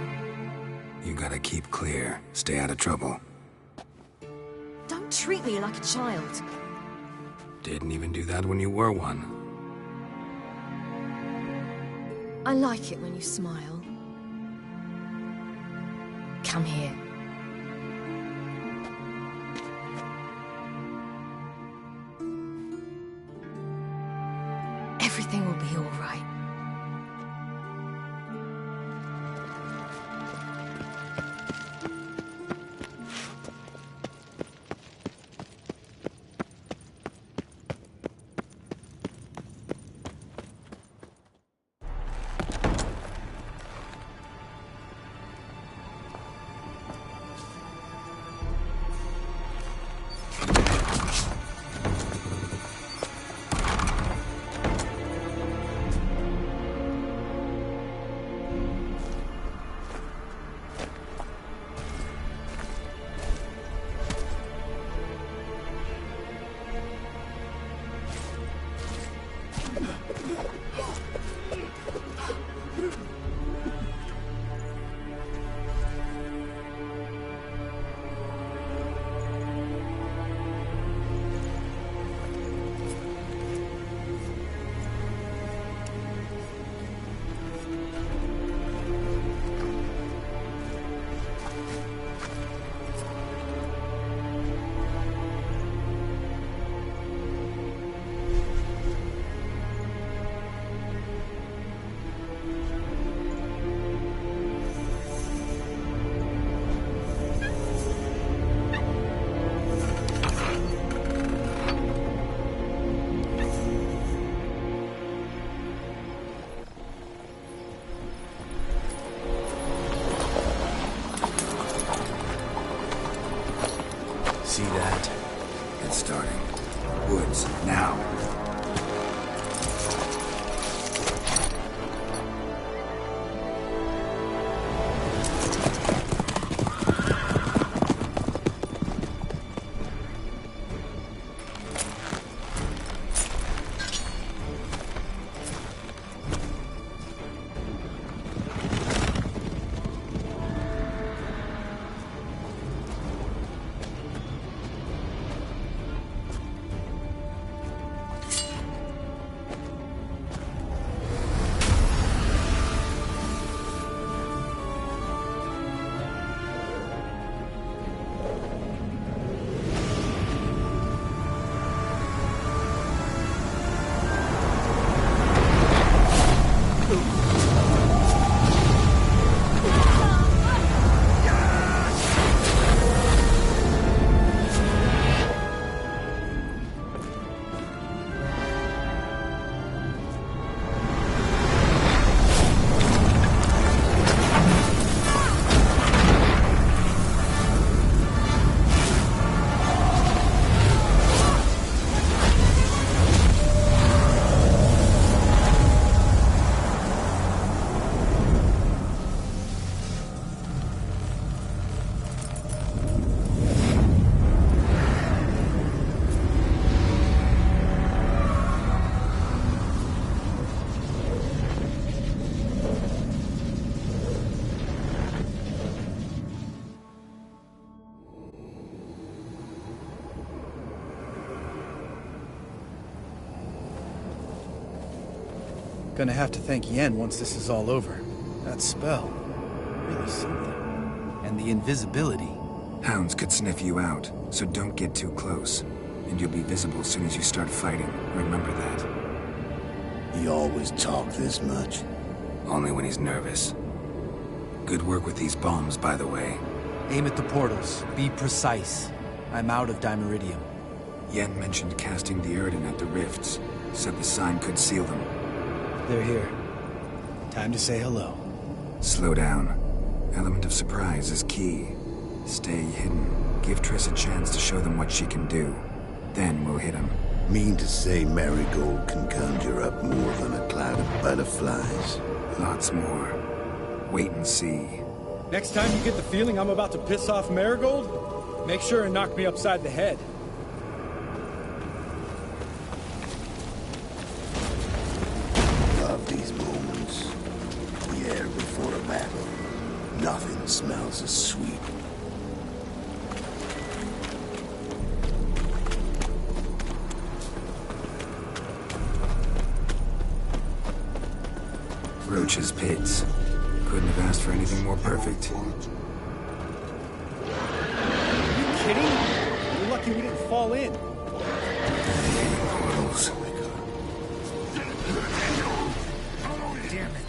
You gotta keep clear. Stay out of trouble. Don't treat me like a child. Didn't even do that when you were one. I like it when you smile. Come here. Everything will be all right. it's starting. Woods, now. Gonna have to thank Yen once this is all over. That spell, really something. And the invisibility. Hounds could sniff you out, so don't get too close. And you'll be visible as soon as you start fighting. Remember that. He always talk this much? Only when he's nervous. Good work with these bombs, by the way. Aim at the portals. Be precise. I'm out of Dimeridium. Yen mentioned casting the Erdin at the rifts. Said the sign could seal them. They're here. Time to say hello. Slow down. Element of surprise is key. Stay hidden. Give Triss a chance to show them what she can do. Then we'll hit them. Mean to say Marigold can conjure up more than a cloud of butterflies? Lots more. Wait and see. Next time you get the feeling I'm about to piss off Marigold, make sure and knock me upside the head. Love these moments. The air before a battle. Nothing smells as sweet. Roach's pits. Couldn't have asked for anything more perfect. Are you kidding? You're lucky we didn't fall in. Portals. Damn it.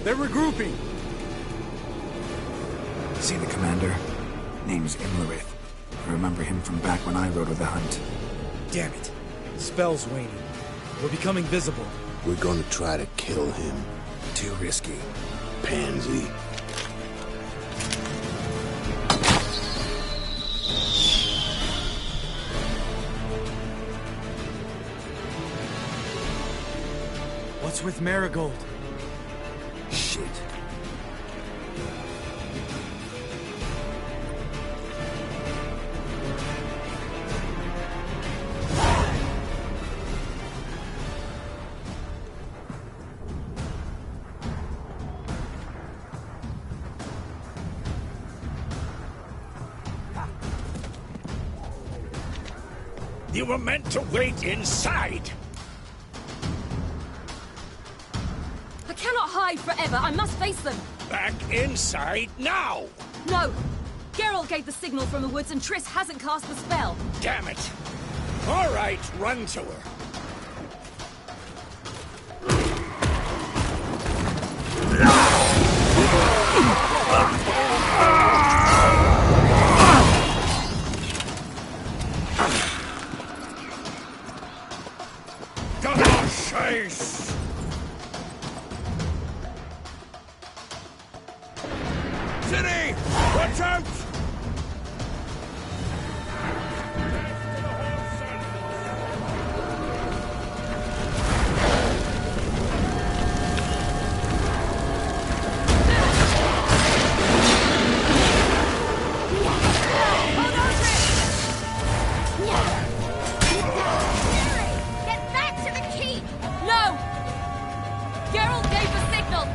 They're regrouping. See the commander? Name's Imlerith. I remember him from back when I rode with the hunt. Damn it. Spell's waning. We're becoming visible. We're gonna try to kill him. Too risky. Pansy. What's with Marigold? Shit. You were meant to wait inside. I cannot hide forever. I must face them. Back inside now! No! Geralt gave the signal from the woods and Triss hasn't cast the spell. Damn it! All right, run to her. City! Watch out! Get back to the keep! No! Geralt gave the signal!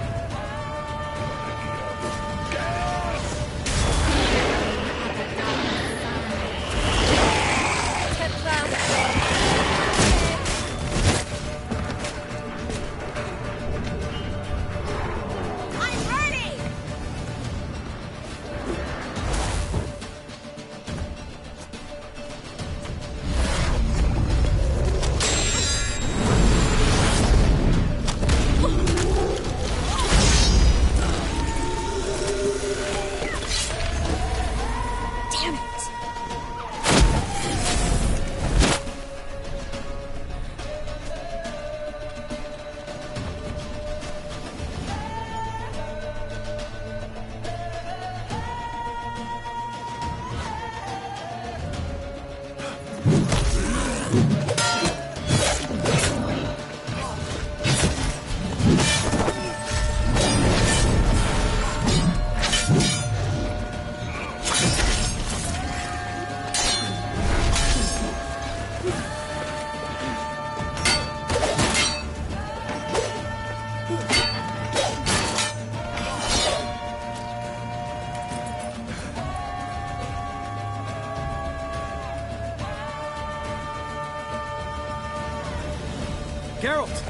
Geralt!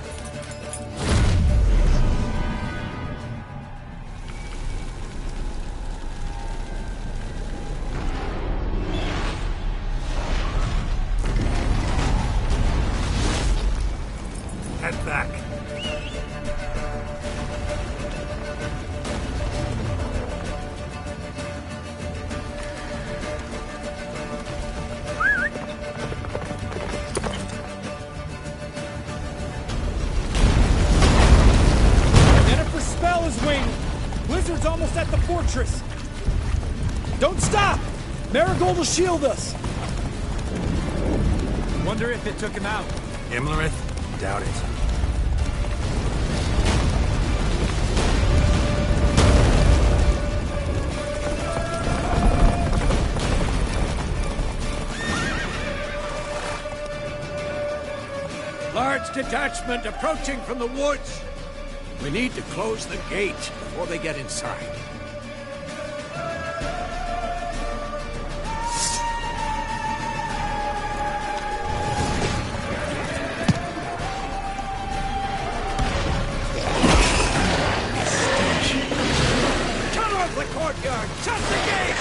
Head back. Yennefer's spell is waning. Blizzard's almost at the fortress. Don't stop! Marigold will shield us. Wonder if it took him out. Imlerith? Doubt it. Large detachment approaching from the woods. We need to close the gate before they get inside. Cut off the courtyard! Shut the gate!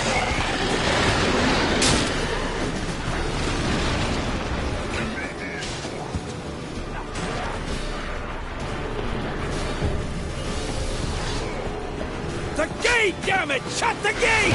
The gate, damn it! Shut the gate!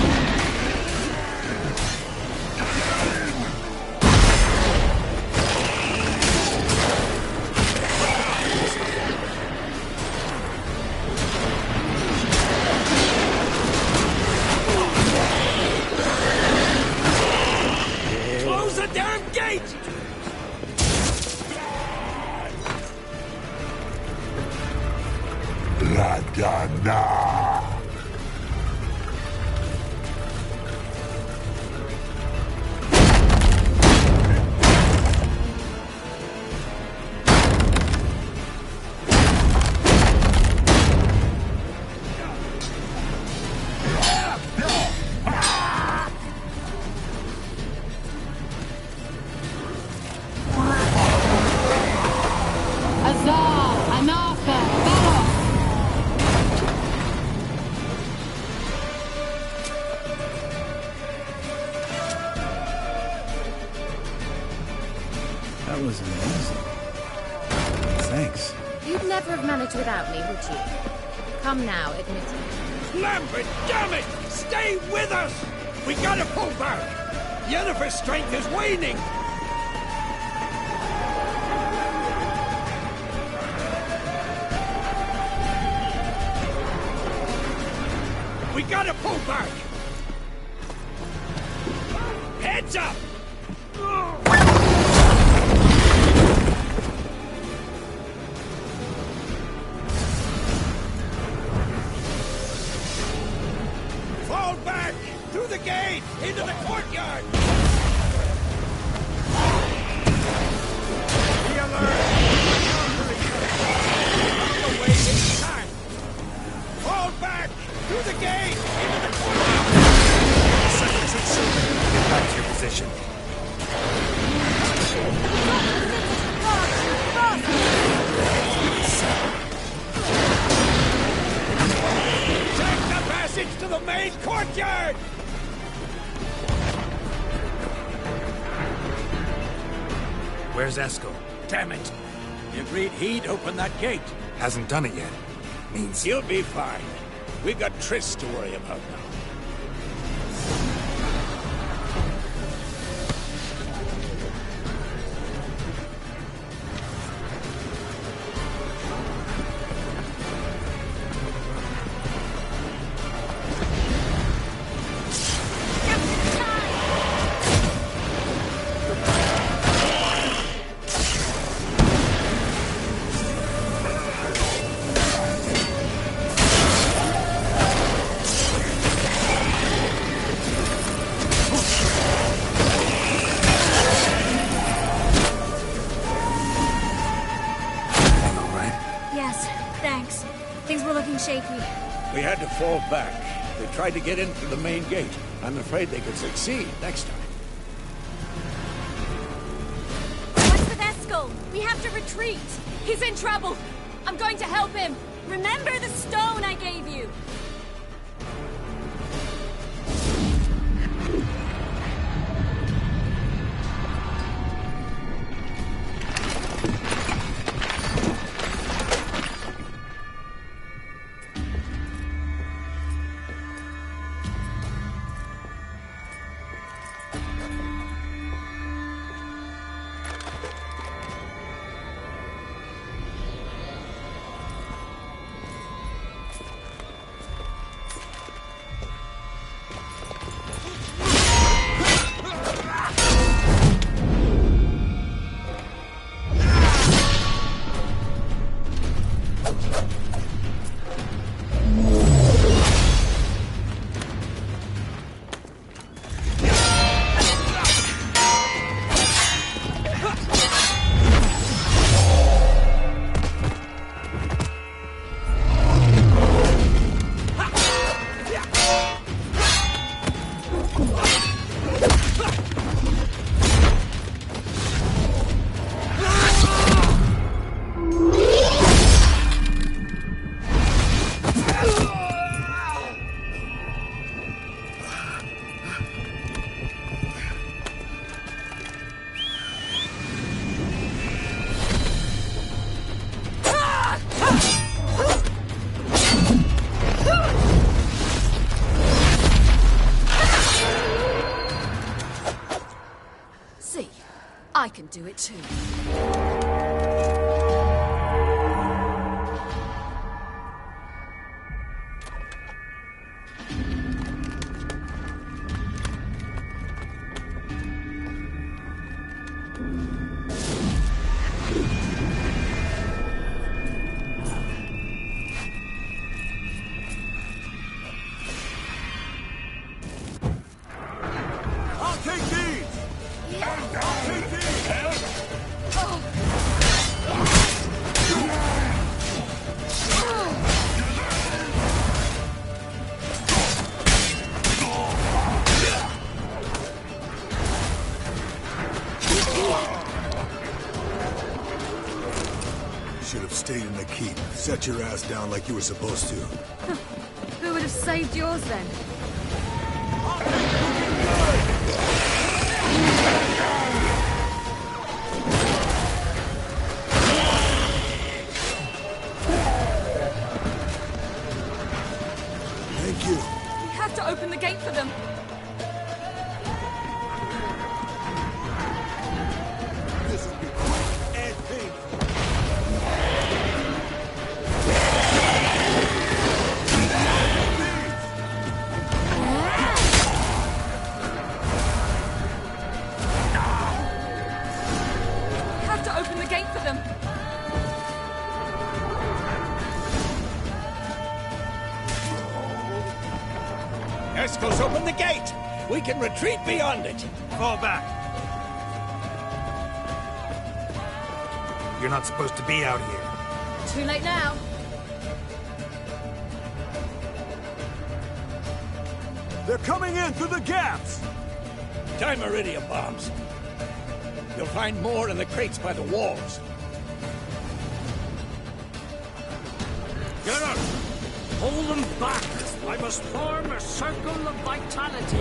That was amazing. Thanks. You'd never have managed without me, would you? Come now, admit it. Lambert, damn it! Stay with us! We gotta pull back! Yennefer's strength is waning! We gotta pull back! Heads up! Fall back! Through the gate! Into the courtyard! Be alert! On the way this time! Fall back! Through the gate! Into the courtyard! Seconds and shooting. Get back to your position. Take the passage to the main courtyard! Where's Eskel? Damn it! He agreed he'd open that gate. Hasn't done it yet. Means He'll be fine. We've got Triss to worry about now. Yes, thanks. Things were looking shaky. We had to fall back. They tried to get in through the main gate. I'm afraid they could succeed next time. What's with Eskel? We have to retreat. He's in trouble. I'm going to help him. Remember the stone I gave you! See, I can do it too. Should have stayed in the keep. Set your ass down like you were supposed to. Who would have saved yours then? Thank you. We have to open the gate for them. This will be quick and painful. We have to open the gate for them. Escos, open the gate! We can retreat beyond it! Fall back. You're not supposed to be out here. Too late now. They're coming in through the gaps! Time Iridium bombs. You'll find more in the crates by the walls. Get up! Hold them back! I must form a circle of vitality.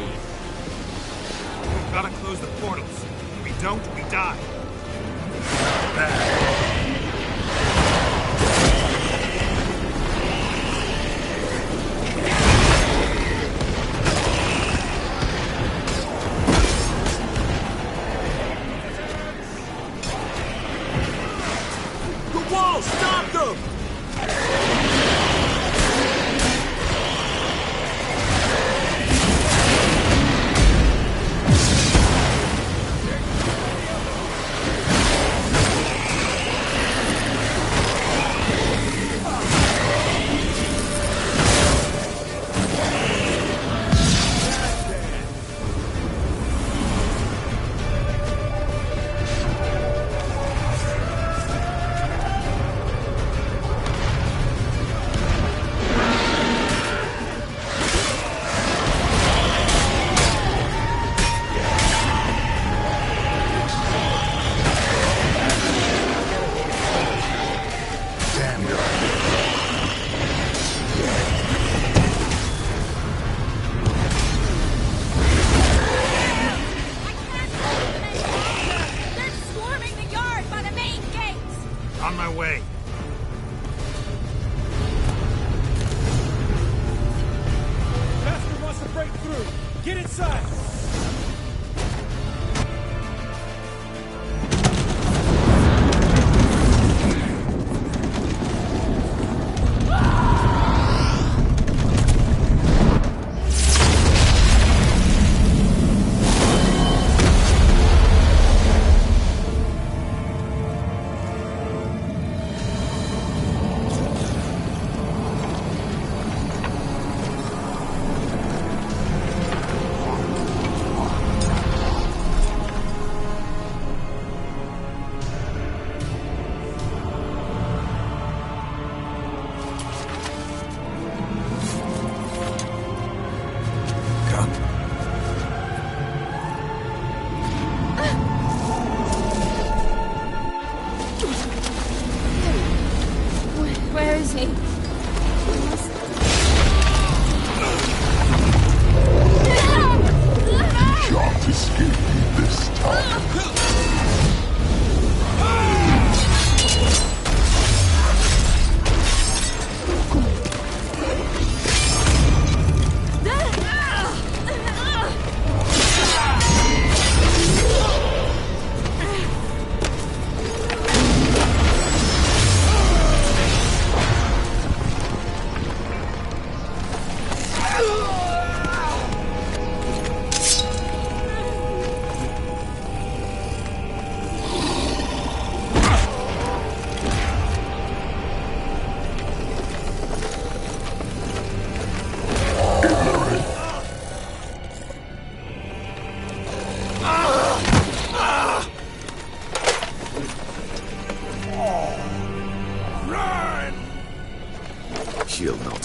We've got to close the portals. If we don't, we die. The wall! Stop them!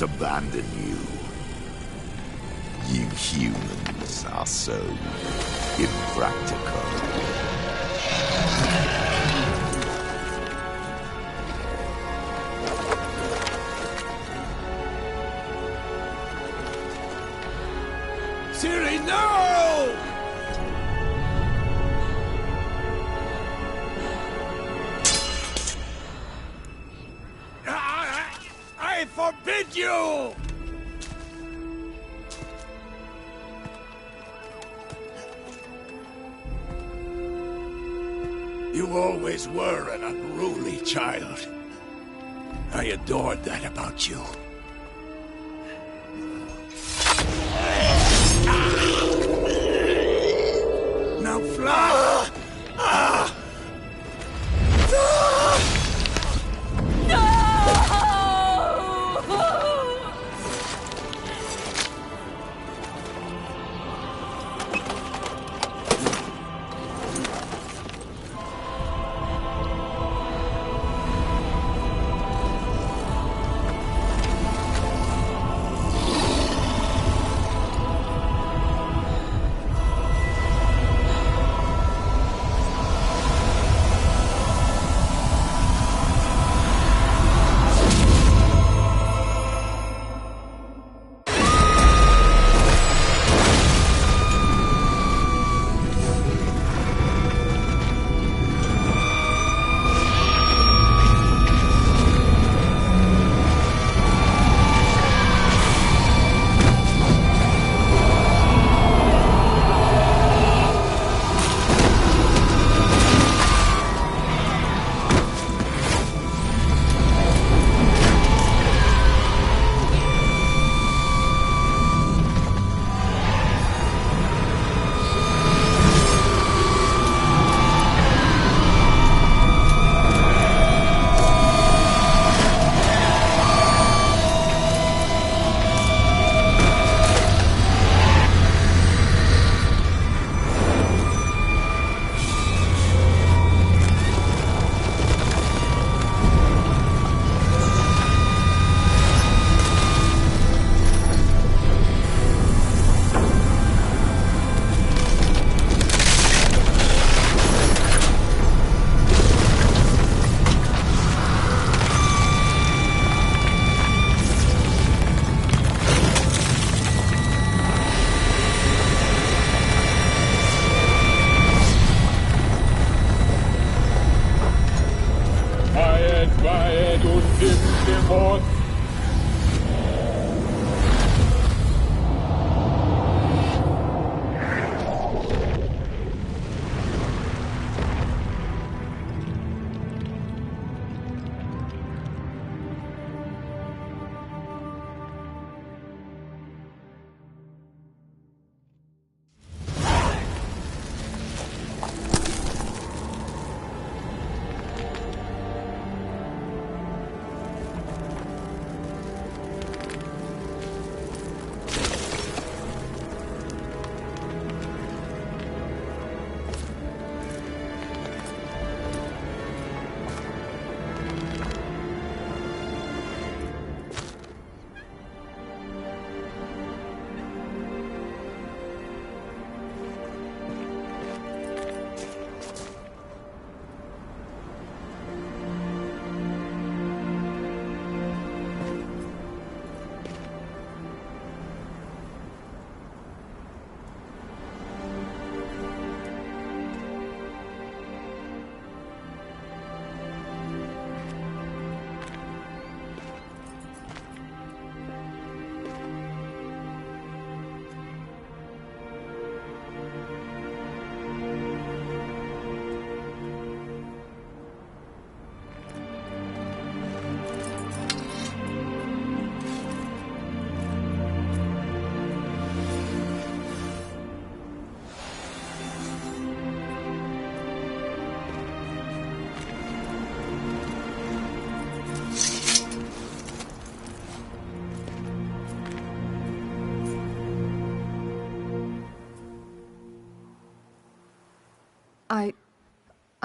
not abandon you. You humans are so impractical. Ciri, no! I forbid you! You always were an unruly child. I adored that about you. Now fly!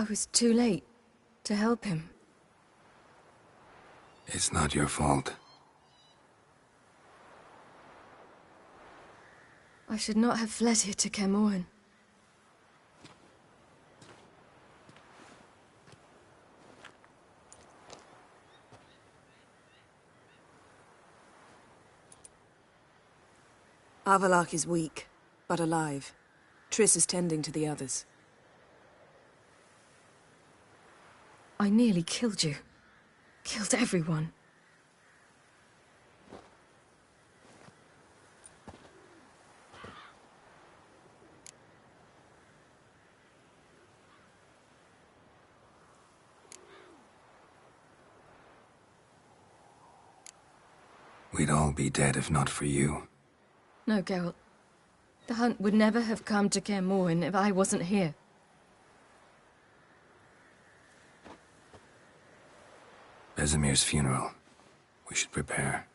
I was too late to help him. It's not your fault. I should not have fled here to Kaer Morhen. Avallac'h is weak, but alive. Triss is tending to the others. I nearly killed you. Killed everyone. We'd all be dead if not for you. No, Geralt. The hunt would never have come to Kaer Morhen if I wasn't here. Vesemir's funeral. We should prepare.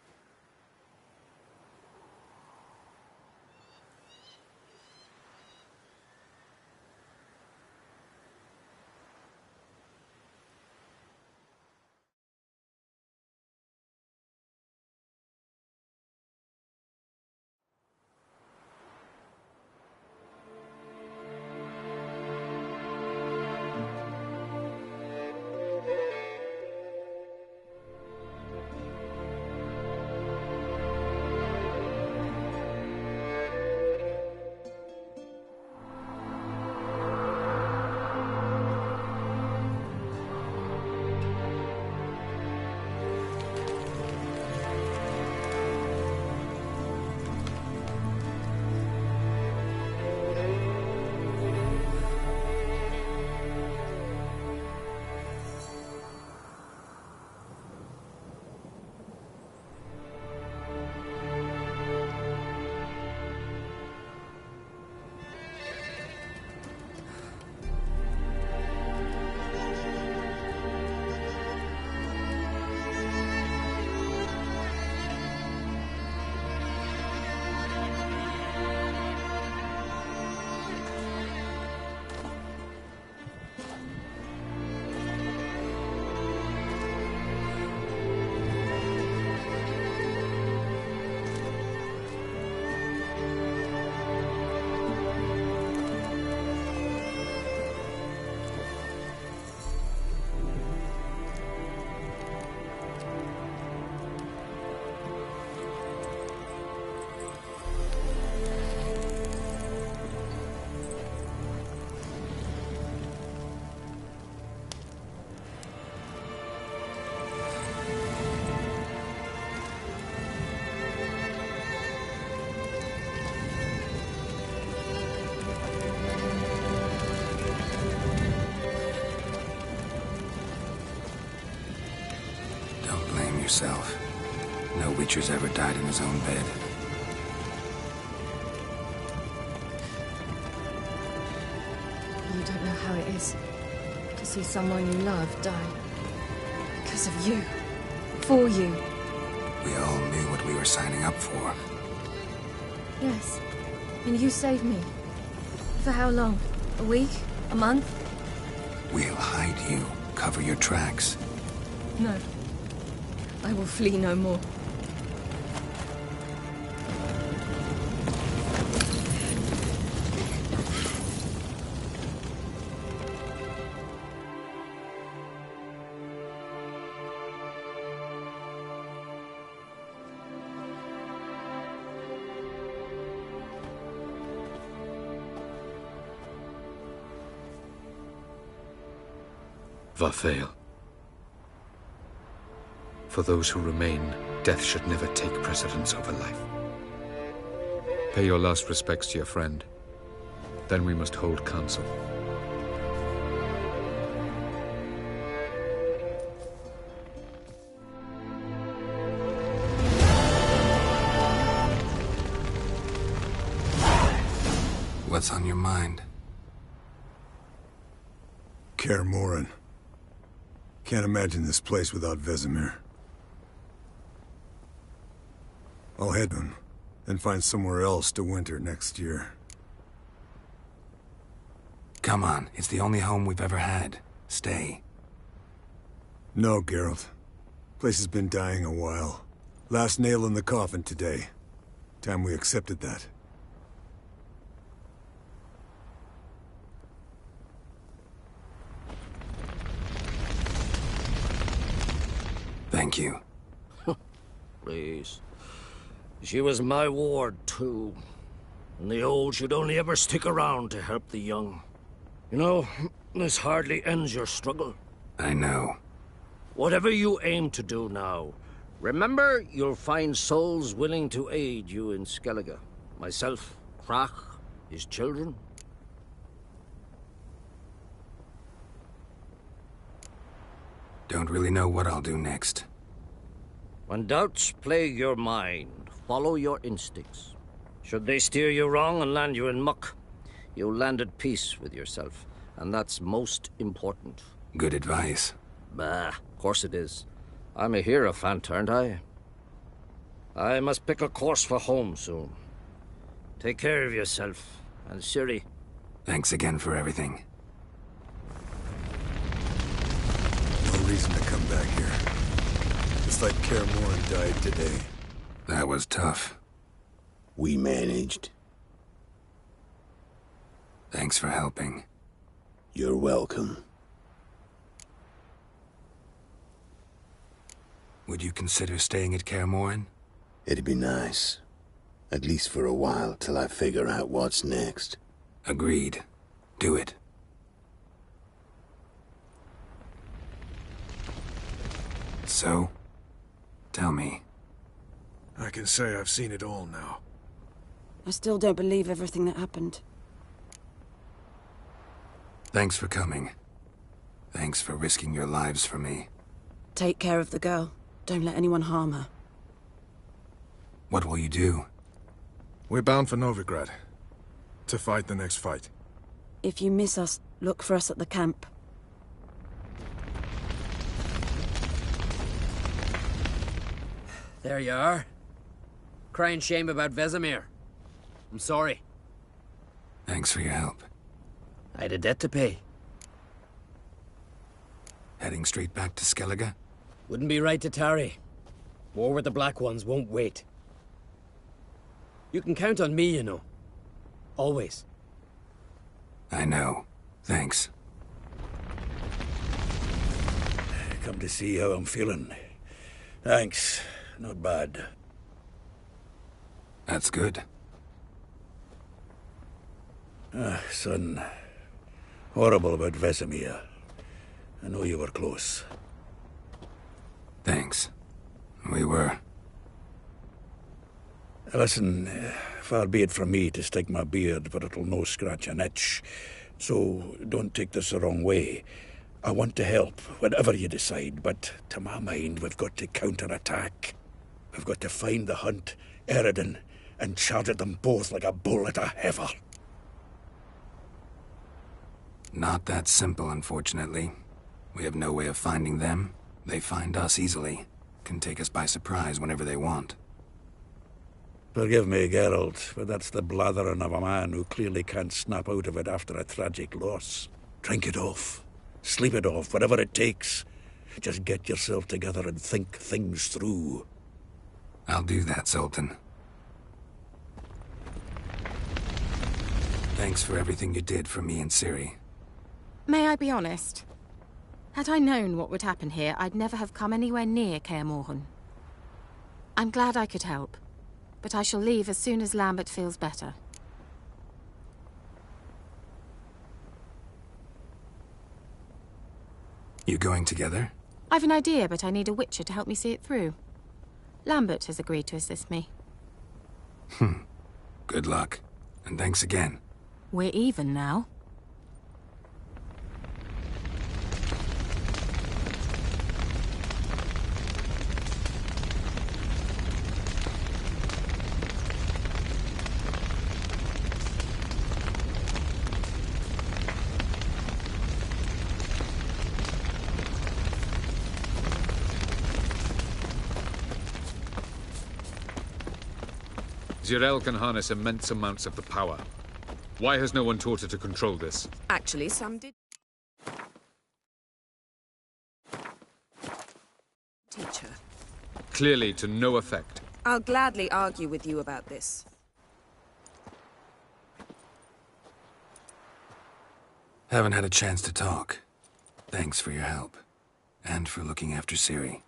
Yourself. No Witcher's ever died in his own bed. You don't know how it is to see someone you love die. Because of you. For you. We all knew what we were signing up for. Yes. And you saved me. For how long? A week? A month? We'll hide you. Cover your tracks. No. I will flee no more. Varthael. For those who remain, death should never take precedence over life. Pay your last respects to your friend. Then we must hold council. What's on your mind? Kaer Morhen. Can't imagine this place without Vesemir. I'll head on, then find somewhere else to winter next year. Come on, it's the only home we've ever had. Stay. No, Geralt. Place has been dying a while. Last nail in the coffin today. Time we accepted that. Thank you. Please. She was my ward, too. And the old should only ever stick around to help the young. You know, this hardly ends your struggle. I know. Whatever you aim to do now, remember you'll find souls willing to aid you in Skellige. Myself, Crach, his children. Don't really know what I'll do next. When doubts plague your mind, follow your instincts. Should they steer you wrong and land you in muck, you'll land at peace with yourself, and that's most important. Good advice. Bah, of course it is. I'm a hierophant, aren't I? I must pick a course for home soon. Take care of yourself, and Ciri. Thanks again for everything. No reason to come back here. It's like Kaer Morhen died today. That was tough. We managed. Thanks for helping. You're welcome. Would you consider staying at Kaer Morhen? It'd be nice. At least for a while, till I figure out what's next. Agreed. Do it. So, tell me. I can say I've seen it all now. I still don't believe everything that happened. Thanks for coming. Thanks for risking your lives for me. Take care of the girl. Don't let anyone harm her. What will you do? We're bound for Novigrad. To fight the next fight. If you miss us, look for us at the camp. There you are. Crying shame about Vesemir. I'm sorry. Thanks for your help. I had a debt to pay. Heading straight back to Skellige? Wouldn't be right to tarry. War with the Black Ones won't wait. You can count on me, you know. Always. I know. Thanks. Come to see how I'm feeling. Thanks. Not bad. That's good. Son. Horrible about Vesemir. I know you were close. Thanks. We were. Listen, far be it from me to stick my beard, but it'll no scratch an itch. So don't take this the wrong way. I want to help, whatever you decide, but to my mind, we've got to counterattack. We've got to find the Hunt, Eredin, and charge at them both like a bull at a heifer. Not that simple, unfortunately. We have no way of finding them. They find us easily. Can take us by surprise whenever they want. Forgive me, Geralt, but that's the blathering of a man who clearly can't snap out of it after a tragic loss. Drink it off. Sleep it off, whatever it takes. Just get yourself together and think things through. I'll do that, Zoltan. Thanks for everything you did for me and Ciri. May I be honest? Had I known what would happen here, I'd never have come anywhere near Kaer Morhen. I'm glad I could help, but I shall leave as soon as Lambert feels better. You going together? I've an idea, but I need a witcher to help me see it through. Lambert has agreed to assist me. Good luck. And thanks again. We're even now. Zirael can harness immense amounts of the power. Why has no one taught her to control this? Actually, some did. Teacher. Clearly to no effect. I'll gladly argue with you about this. Haven't had a chance to talk. Thanks for your help. And for looking after Ciri.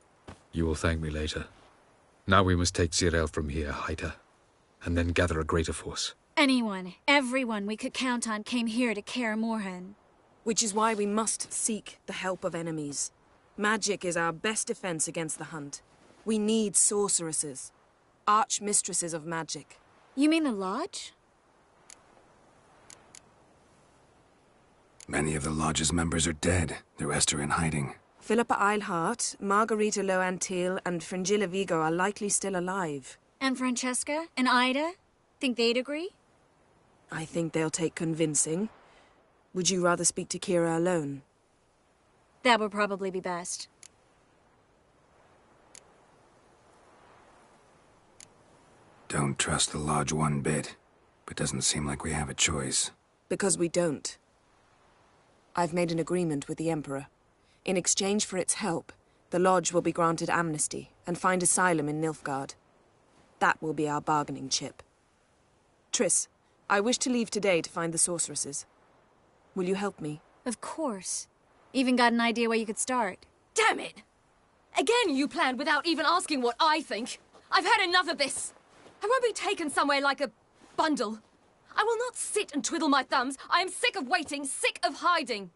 You will thank me later. Now we must take Zirael from here, Haida, and then gather a greater force. Anyone, everyone we could count on came here to Kaer Morhen. Which is why we must seek the help of enemies. Magic is our best defense against the Hunt. We need sorceresses. Archmistresses of magic. You mean the Lodge? Many of the Lodge's members are dead. The rest are in hiding. Philippa Eilhart, Margarita Loantil, and Fringilla Vigo are likely still alive. And Francesca? And Ida? Think they'd agree? I think they'll take convincing. Would you rather speak to Kira alone? That would probably be best. Don't trust the Lodge one bit, but doesn't seem like we have a choice. Because we don't. I've made an agreement with the Emperor. In exchange for its help, the Lodge will be granted amnesty and find asylum in Nilfgaard. That will be our bargaining chip. Triss, I wish to leave today to find the sorceresses. Will you help me? Of course. Even got an idea where you could start. Damn it! Again you planned without even asking what I think. I've had enough of this. I won't be taken somewhere like a bundle. I will not sit and twiddle my thumbs. I am sick of waiting, sick of hiding.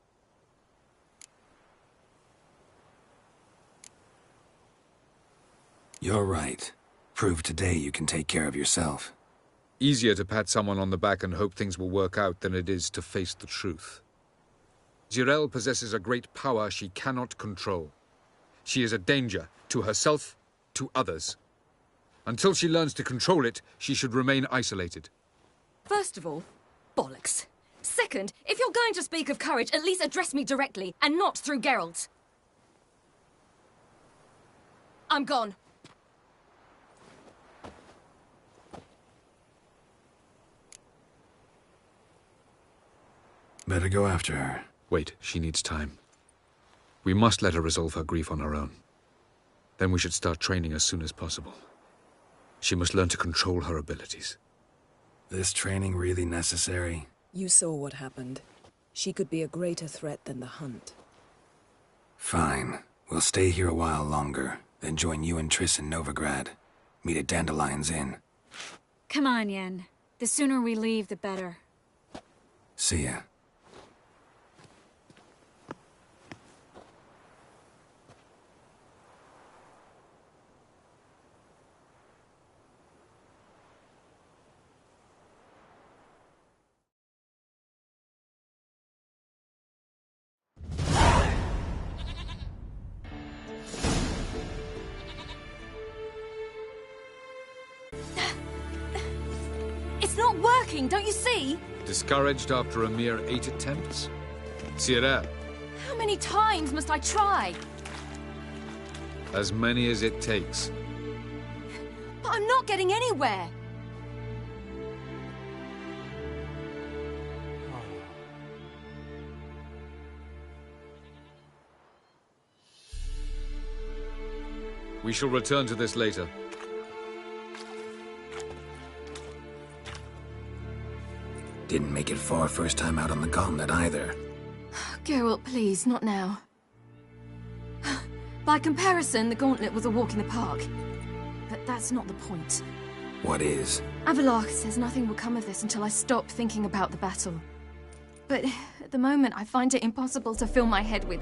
You're right. Prove today you can take care of yourself. Easier to pat someone on the back and hope things will work out than it is to face the truth. Zirael possesses a great power she cannot control. She is a danger to herself, to others. Until she learns to control it, she should remain isolated. First of all, bollocks. Second, if you're going to speak of courage, at least address me directly, and not through Geralt. I'm gone. Better go after her. Wait, she needs time. We must let her resolve her grief on her own. Then we should start training as soon as possible. She must learn to control her abilities. This training really necessary? You saw what happened. She could be a greater threat than the Hunt. Fine. We'll stay here a while longer, then join you and Triss in Novigrad. Meet at Dandelion's Inn. Come on, Yen. The sooner we leave, the better. See ya. It's not working, don't you see? Discouraged after a mere 8 attempts? Zirael. How many times must I try? As many as it takes. But I'm not getting anywhere. We shall return to this later. Didn't make it far first time out on the Gauntlet either. Geralt, please, not now. By comparison, the Gauntlet was a walk in the park. But that's not the point. What is? Avallac'h says nothing will come of this until I stop thinking about the battle. But at the moment, I find it impossible to fill my head with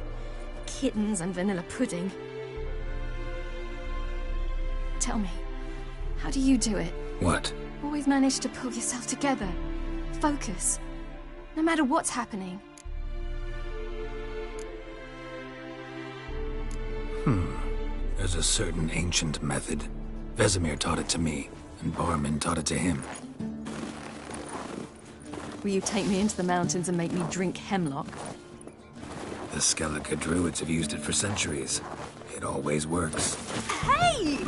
kittens and vanilla pudding. Tell me, how do you do it? What? Always manage to pull yourself together. Focus. No matter what's happening. There's a certain ancient method. Vesemir taught it to me, and Barman taught it to him. Will you take me into the mountains and make me drink hemlock? The Skellige druids have used it for centuries. It always works. Hey!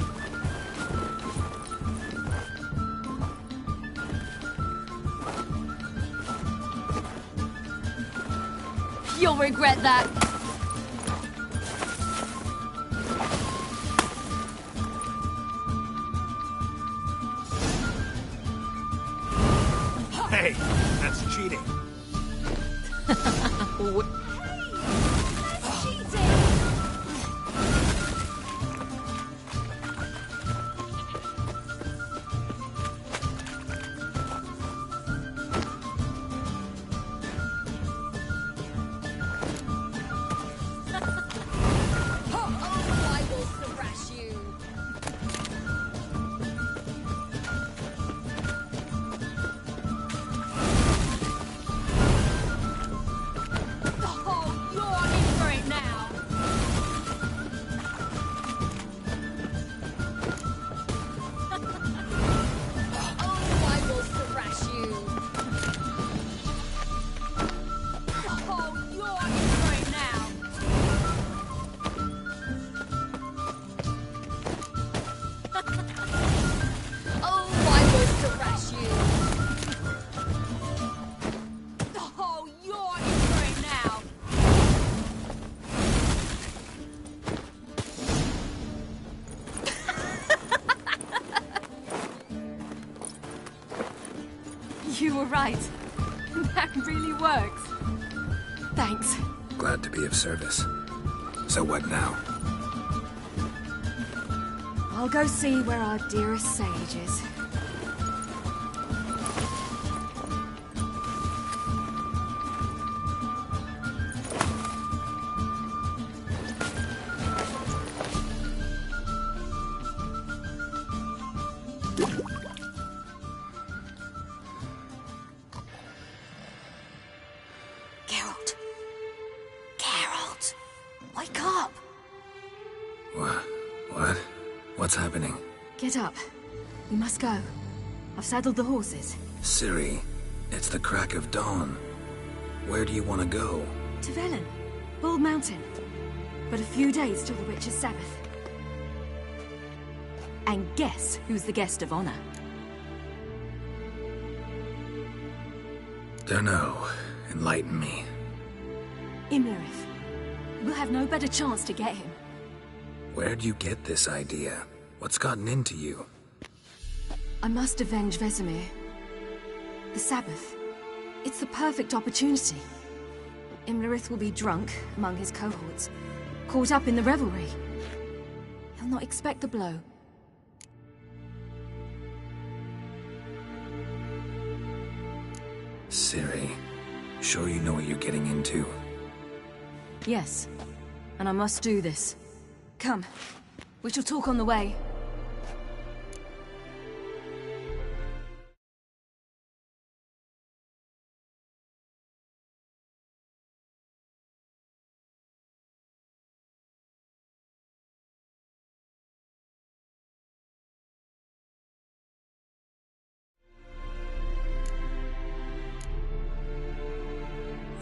You'll regret that. Hey, that's cheating. What? Hey, that's cheating. were right. That really works. Thanks. Glad to be of service. So what now? I'll go see where our dearest sage is. Geralt. Geralt. Wake up. What? What's happening? Get up. We must go. I've saddled the horses. Ciri, it's the crack of dawn. Where do you want to go? To Velen. Bald Mountain. But a few days till the Witcher's Sabbath. And guess who's the guest of honor? Dunno. Enlighten me. Imlerith. We'll have no better chance to get him. Where'd you get this idea? What's gotten into you? I must avenge Vesemir. The Sabbath. It's the perfect opportunity. Imlerith will be drunk among his cohorts, caught up in the revelry. He'll not expect the blow. Ciri, sure you know what you're getting into? Yes, and I must do this. Come, we shall talk on the way.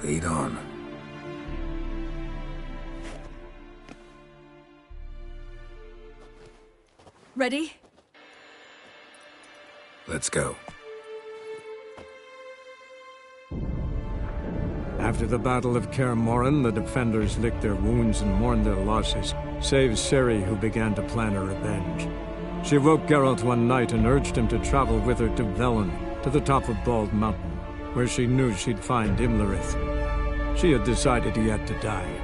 Lead on. Ready? Let's go. After the Battle of Kaer Morhen, the defenders licked their wounds and mourned their losses, save Ciri, who began to plan her revenge. She woke Geralt one night and urged him to travel with her to Velen, to the top of Bald Mountain, where she knew she'd find Imlerith. She had decided he had to die.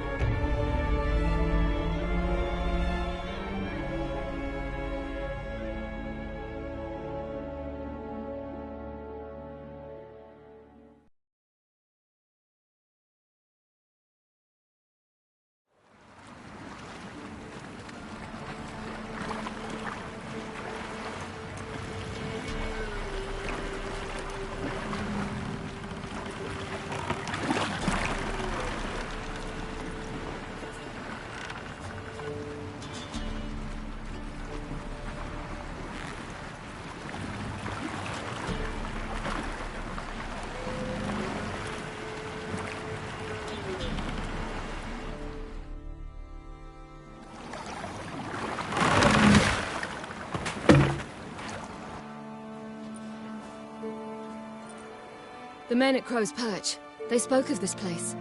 The men at Crow's Perch, they spoke of this place.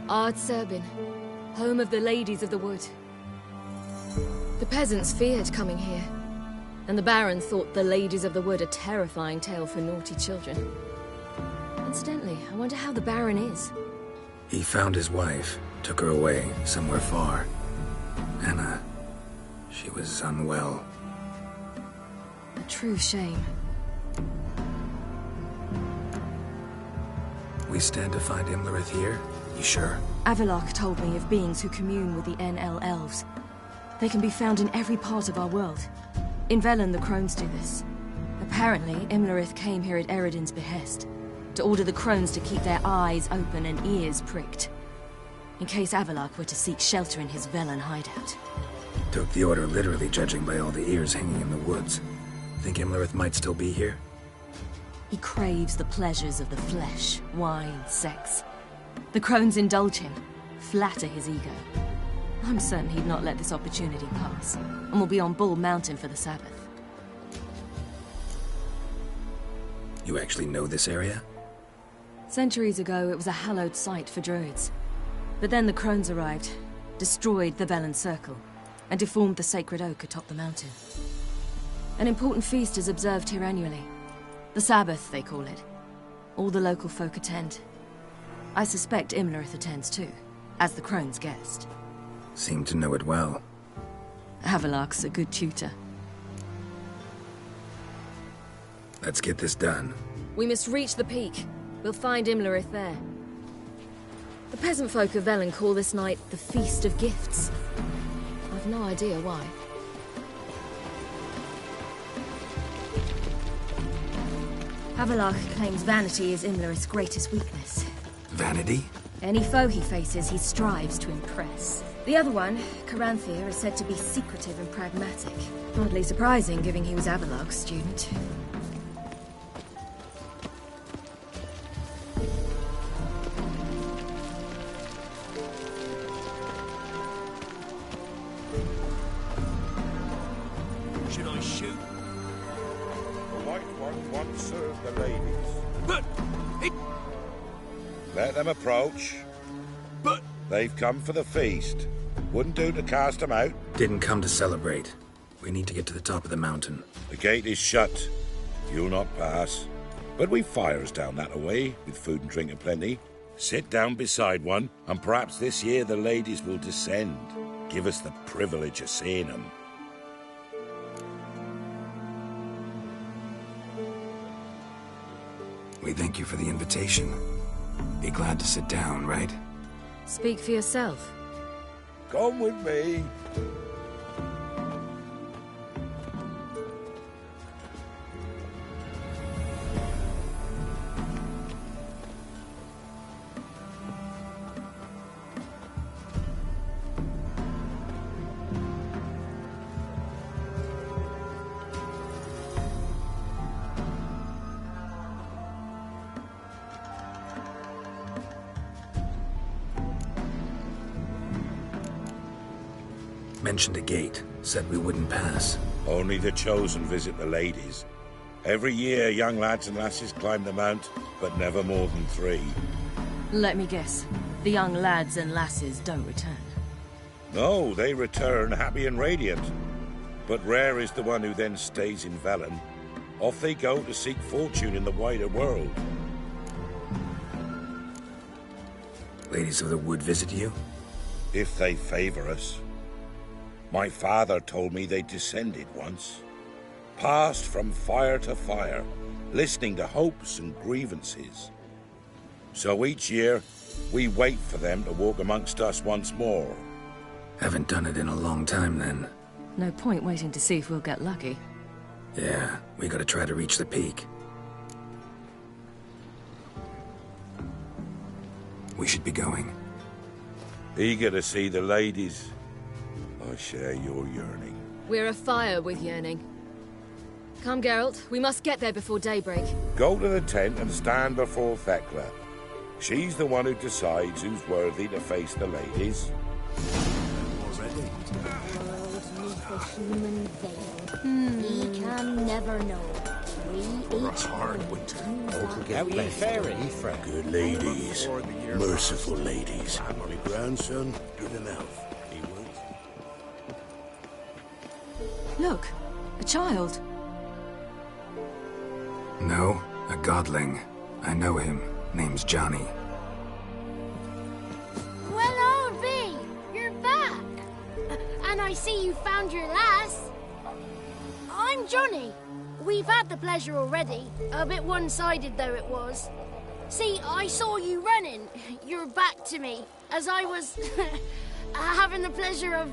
Ard Serbin, home of the Ladies of the Wood. The peasants feared coming here, and the Baron thought the Ladies of the Wood a terrifying tale for naughty children. Incidentally, I wonder how the Baron is. He found his wife, took her away, somewhere far. Anna, she was unwell. A true shame. We stand to find Imlerith here? You sure? Avallac'h told me of beings who commune with the NL Elves. They can be found in every part of our world. In Velen, the Crones do this. Apparently, Imlerith came here at Eredin's behest, to order the Crones to keep their eyes open and ears pricked, in case Avallac'h were to seek shelter in his Velen hideout. Took the order literally, judging by all the ears hanging in the woods. Think Imlerith might still be here? He craves the pleasures of the flesh, wine, sex. The Crones indulge him, flatter his ego. I'm certain he'd not let this opportunity pass, and will be on Bald Mountain for the Sabbath. You actually know this area? Centuries ago, it was a hallowed site for druids. But then the Crones arrived, destroyed the Velen Circle, and deformed the sacred oak atop the mountain. An important feast is observed here annually. The Sabbath, they call it, All the local folk attend. I suspect Imlerith attends too, as the crone's guest. Seem to know it well. Havelock's a good tutor. Let's get this done. We must reach the peak. We'll find Imlerith there. The peasant folk of Velen call this night the Feast of Gifts. I've no idea why. Havelock claims vanity is Imlerith's greatest weakness. Vanity? Any foe he faces, he strives to impress. The other one, Caranthir, is said to be secretive and pragmatic. Hardly surprising, given he was Havelock's student. Should I shoot? The White Ones want to serve the ladies. But it... Let them approach. But... They've come for the feast. Wouldn't do to cast them out. Didn't come to celebrate. We need to get to the top of the mountain. The gate is shut. You'll not pass. But we've fires down that away, with food and drink aplenty. Sit down beside one, and perhaps this year the ladies will descend. Give us the privilege of seeing them. We thank you for the invitation. Be glad to sit down, right? Speak for yourself. Come with me. Mentioned a gate. Said we wouldn't pass. Only the chosen visit the ladies. Every year, young lads and lasses climb the mount, but never more than 3. Let me guess. The young lads and lasses don't return. No, they return happy and radiant. But rare is the one who then stays in Velen. Off they go to seek fortune in the wider world. Ladies of the Wood visit you? If they favor us. My father told me they descended once. Passed from fire to fire, listening to hopes and grievances. So each year, we wait for them to walk amongst us once more. Haven't done it in a long time, then. No point waiting to see if we'll get lucky. Yeah, we gotta try to reach the peak. We should be going. Eager to see the ladies. I share your yearning. We're afire with yearning. Come, Geralt. We must get there before daybreak. Go to the tent and stand before Thekla. She's the one who decides who's worthy to face the ladies. We can never know. We each hard winter. How ye faring, Good ladies. Merciful ladies. My grandson, good enough. Look, a child. No, a godling. I know him. Name's Johnny. Well, old V, you're back. And I see you found your lass. I'm Johnny. We've had the pleasure already. A bit one-sided though it was. See, I saw you running, your back to me, as I was having the pleasure of...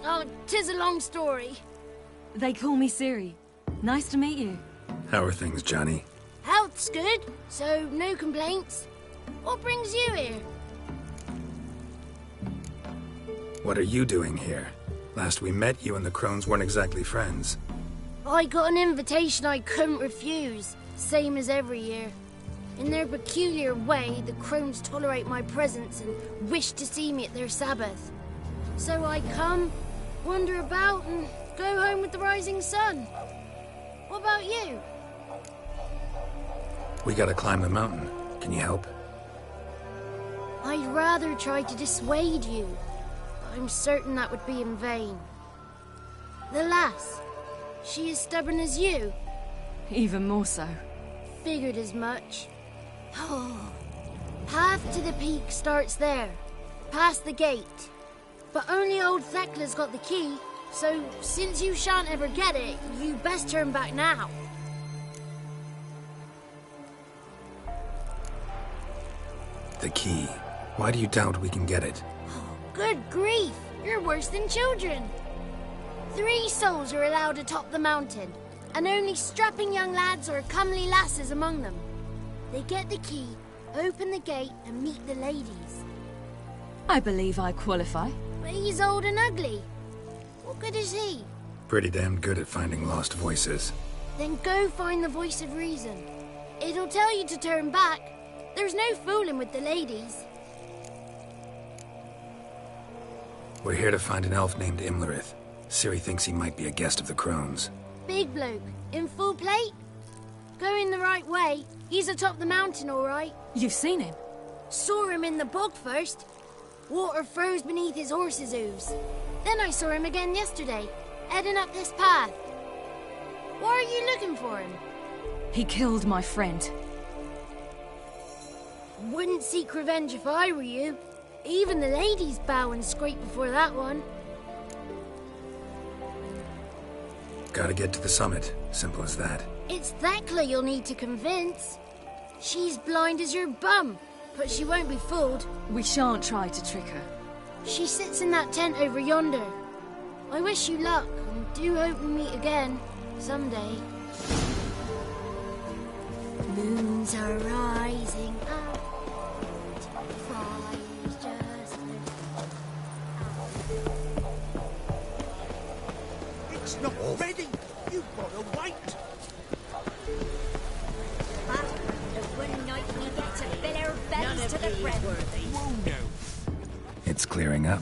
Oh, 'tis a long story. They call me Ciri. Nice to meet you. How are things, Johnny? Health's good, so no complaints. What brings you here? What are you doing here? Last we met, you and the Crones weren't exactly friends. I got an invitation I couldn't refuse, same as every year. In their peculiar way, the Crones tolerate my presence and wish to see me at their Sabbath. So I come, wander about, and go home with the rising sun. What about you? We gotta climb the mountain. Can you help? I'd rather try to dissuade you, but I'm certain that would be in vain. The lass, she as stubborn as you? Even more so. Figured as much. Path to the peak starts there, past the gate. But only old Thekla's got the key, so since you shan't ever get it, you best turn back now. The key. Why do you doubt we can get it? Good grief, you're worse than children. 3 souls are allowed atop the mountain, and only strapping young lads or comely lasses among them. They get the key, open the gate, and meet the ladies. I believe I qualify. But he's old and ugly. What good is he? Pretty damn good at finding lost voices. Then go find the voice of reason. It'll tell you to turn back. There's no fooling with the ladies. We're here to find an elf named Imlerith. Ciri thinks he might be a guest of the Crones. Big bloke, in full plate? Going the right way. He's atop the mountain, all right. You've seen him? Saw him in the bog first. Water froze beneath his horse's hooves. Then I saw him again yesterday, heading up this path. Why are you looking for him? He killed my friend. Wouldn't seek revenge if I were you. Even the ladies bow and scrape before that one. Gotta get to the summit. Simple as that. It's Thekla you'll need to convince. She's blind as your bum, but she won't be fooled. We shan't try to trick her. She sits in that tent over yonder. I wish you luck, and do hope we meet again, someday. Moons are rising up. Fire's just It's not ready. You've got to wait. But the one night we get to bill our bells to the friend. Whoa, no. It's clearing up.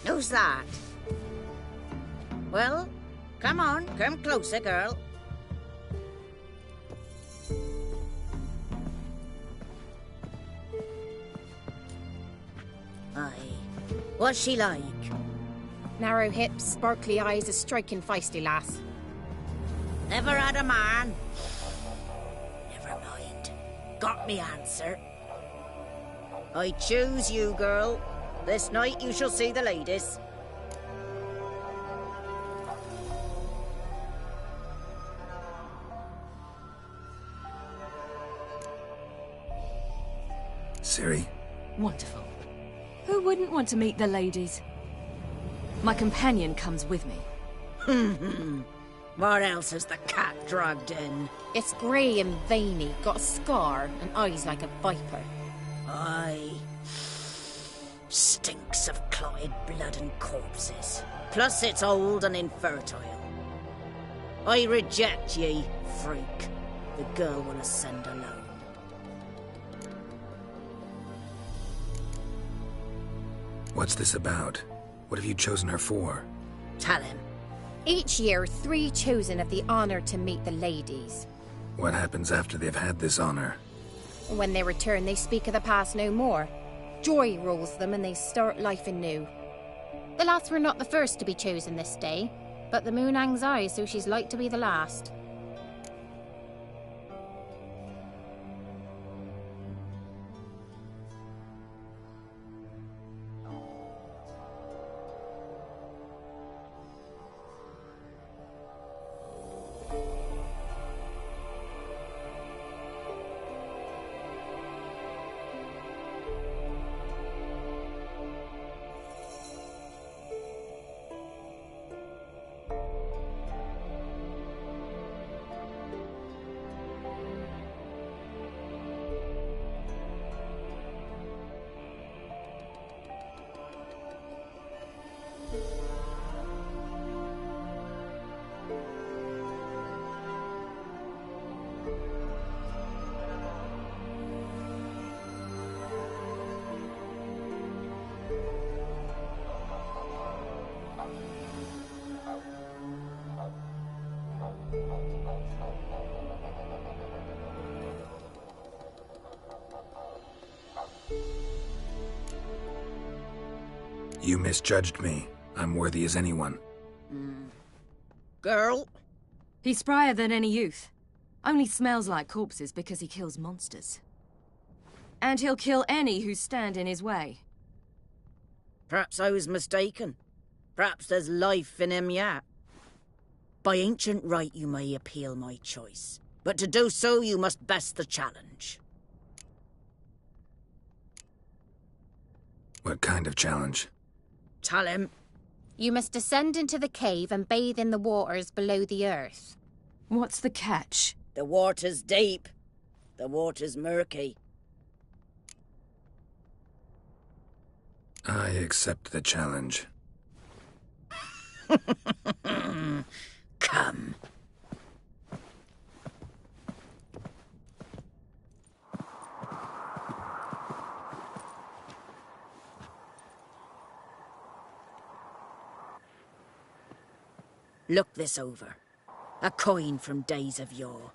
Who's that? Well, come on, come closer, girl. Aye. What's she like? Narrow hips, sparkly eyes, a striking feisty lass. Never had a man. Never mind. Got me answer. I choose you, girl. This night you shall see the ladies. Ciri? Wonderful. Who wouldn't want to meet the ladies? My companion comes with me. What else has the cat dragged in? It's grey and veiny, got a scar, and eyes like a viper. Aye. Stinks of clotted blood and corpses. Plus it's old and infertile. I reject ye, freak. The girl will ascend alone. What's this about? What have you chosen her for? Tell him. Each year, 3 chosen have the honour to meet the ladies. What happens after they've had this honor? When they return, they speak of the past no more. Joy rules them and they start life anew. The lads were not the first to be chosen this day, but the moon hangs high, so she's like to be the last. You misjudged me. I'm worthy as anyone. Girl? He's sprier than any youth. Only smells like corpses because he kills monsters. And he'll kill any who stand in his way. Perhaps I was mistaken. Perhaps there's life in him yet. By ancient right you may appeal my choice, but to do so you must best the challenge. What kind of challenge? Tell him. You must descend into the cave and bathe in the waters below the earth. What's the catch? The water's deep. The water's murky. I accept the challenge. Come. Look this over. A coin from days of yore.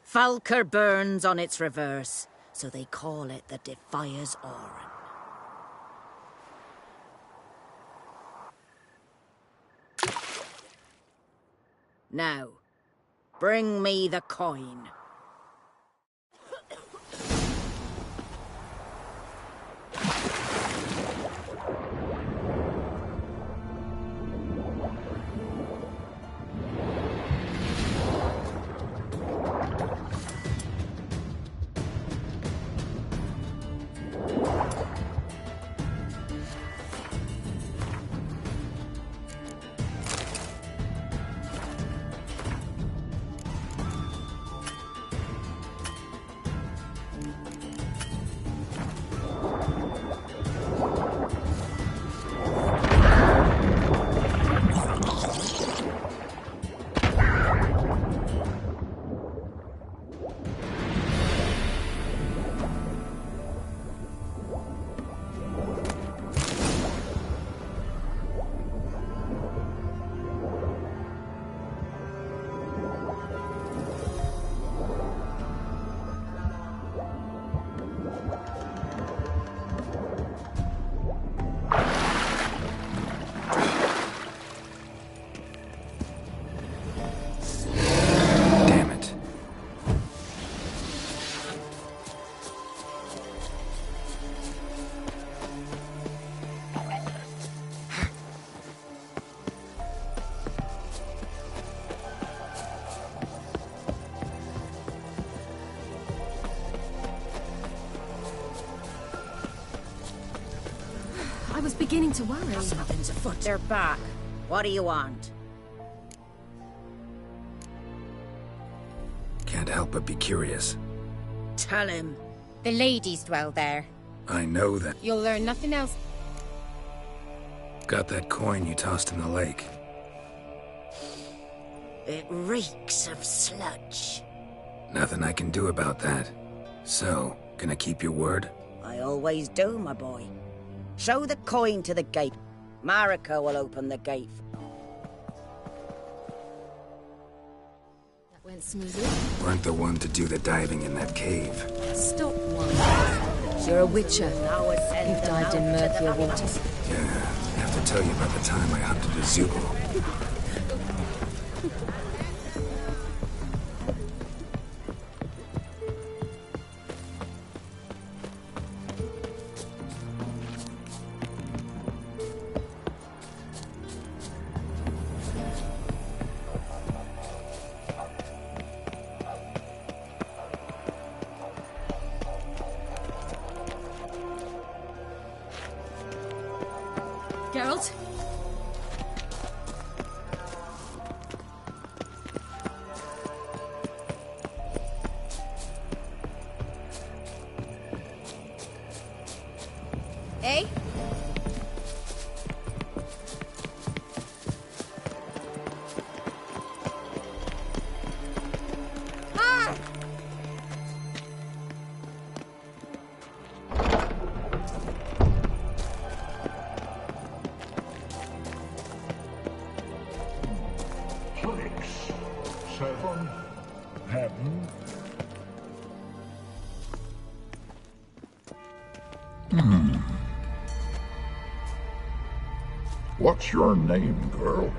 Falker burns on its reverse, so they call it the Defier's Oran. Now, bring me the coin. I was beginning to worry. Something's afoot. They're back. What do you want? Can't help but be curious. Tell him. The ladies dwell there. I know that. You'll learn nothing else. Got that coin you tossed in the lake. It reeks of sludge. Nothing I can do about that. So, gonna keep your word? I always do, my boy. Show the coin to the gate. Marika will open the gate. That went smoothly. Weren't the one to do the diving in that cave. Stop one. You're a witcher. You've dived in murkier waters. Yeah, I have to tell you about the time I hunted a Zubul. Geralt? Eh? Ah! What's your name, girl?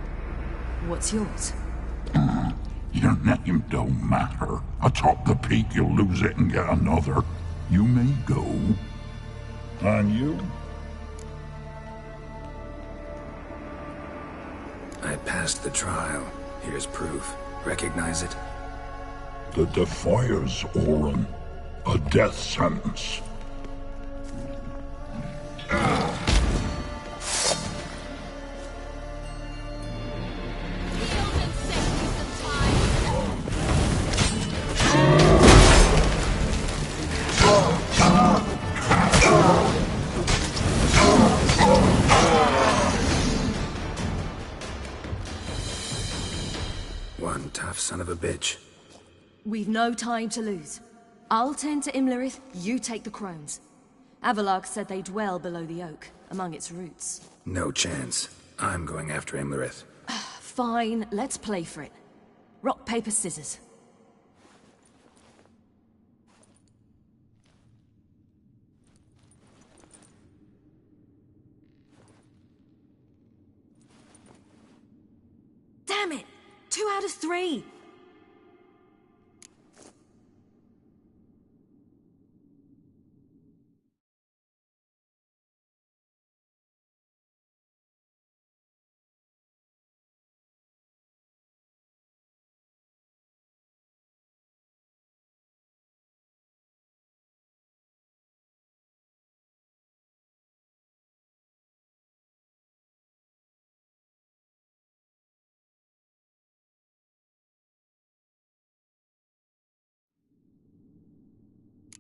What's yours? Your name don't matter. Atop the peak, you'll lose it and get another. You may go. And you? I passed the trial. Here's proof. Recognize it? The Defiers, Orin. A death sentence. One tough son of a bitch. We've no time to lose. I'll tend to Imlerith, you take the crones. Avallac'h said they dwell below the oak, among its roots. No chance. I'm going after Imlerith. Fine, let's play for it. Rock, paper, scissors. Damn it! 2 out of 3!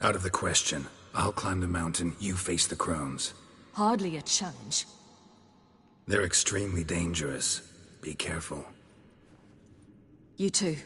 Out of the question. I'll climb the mountain, you face the crones. Hardly a challenge. They're extremely dangerous. Be careful. You too.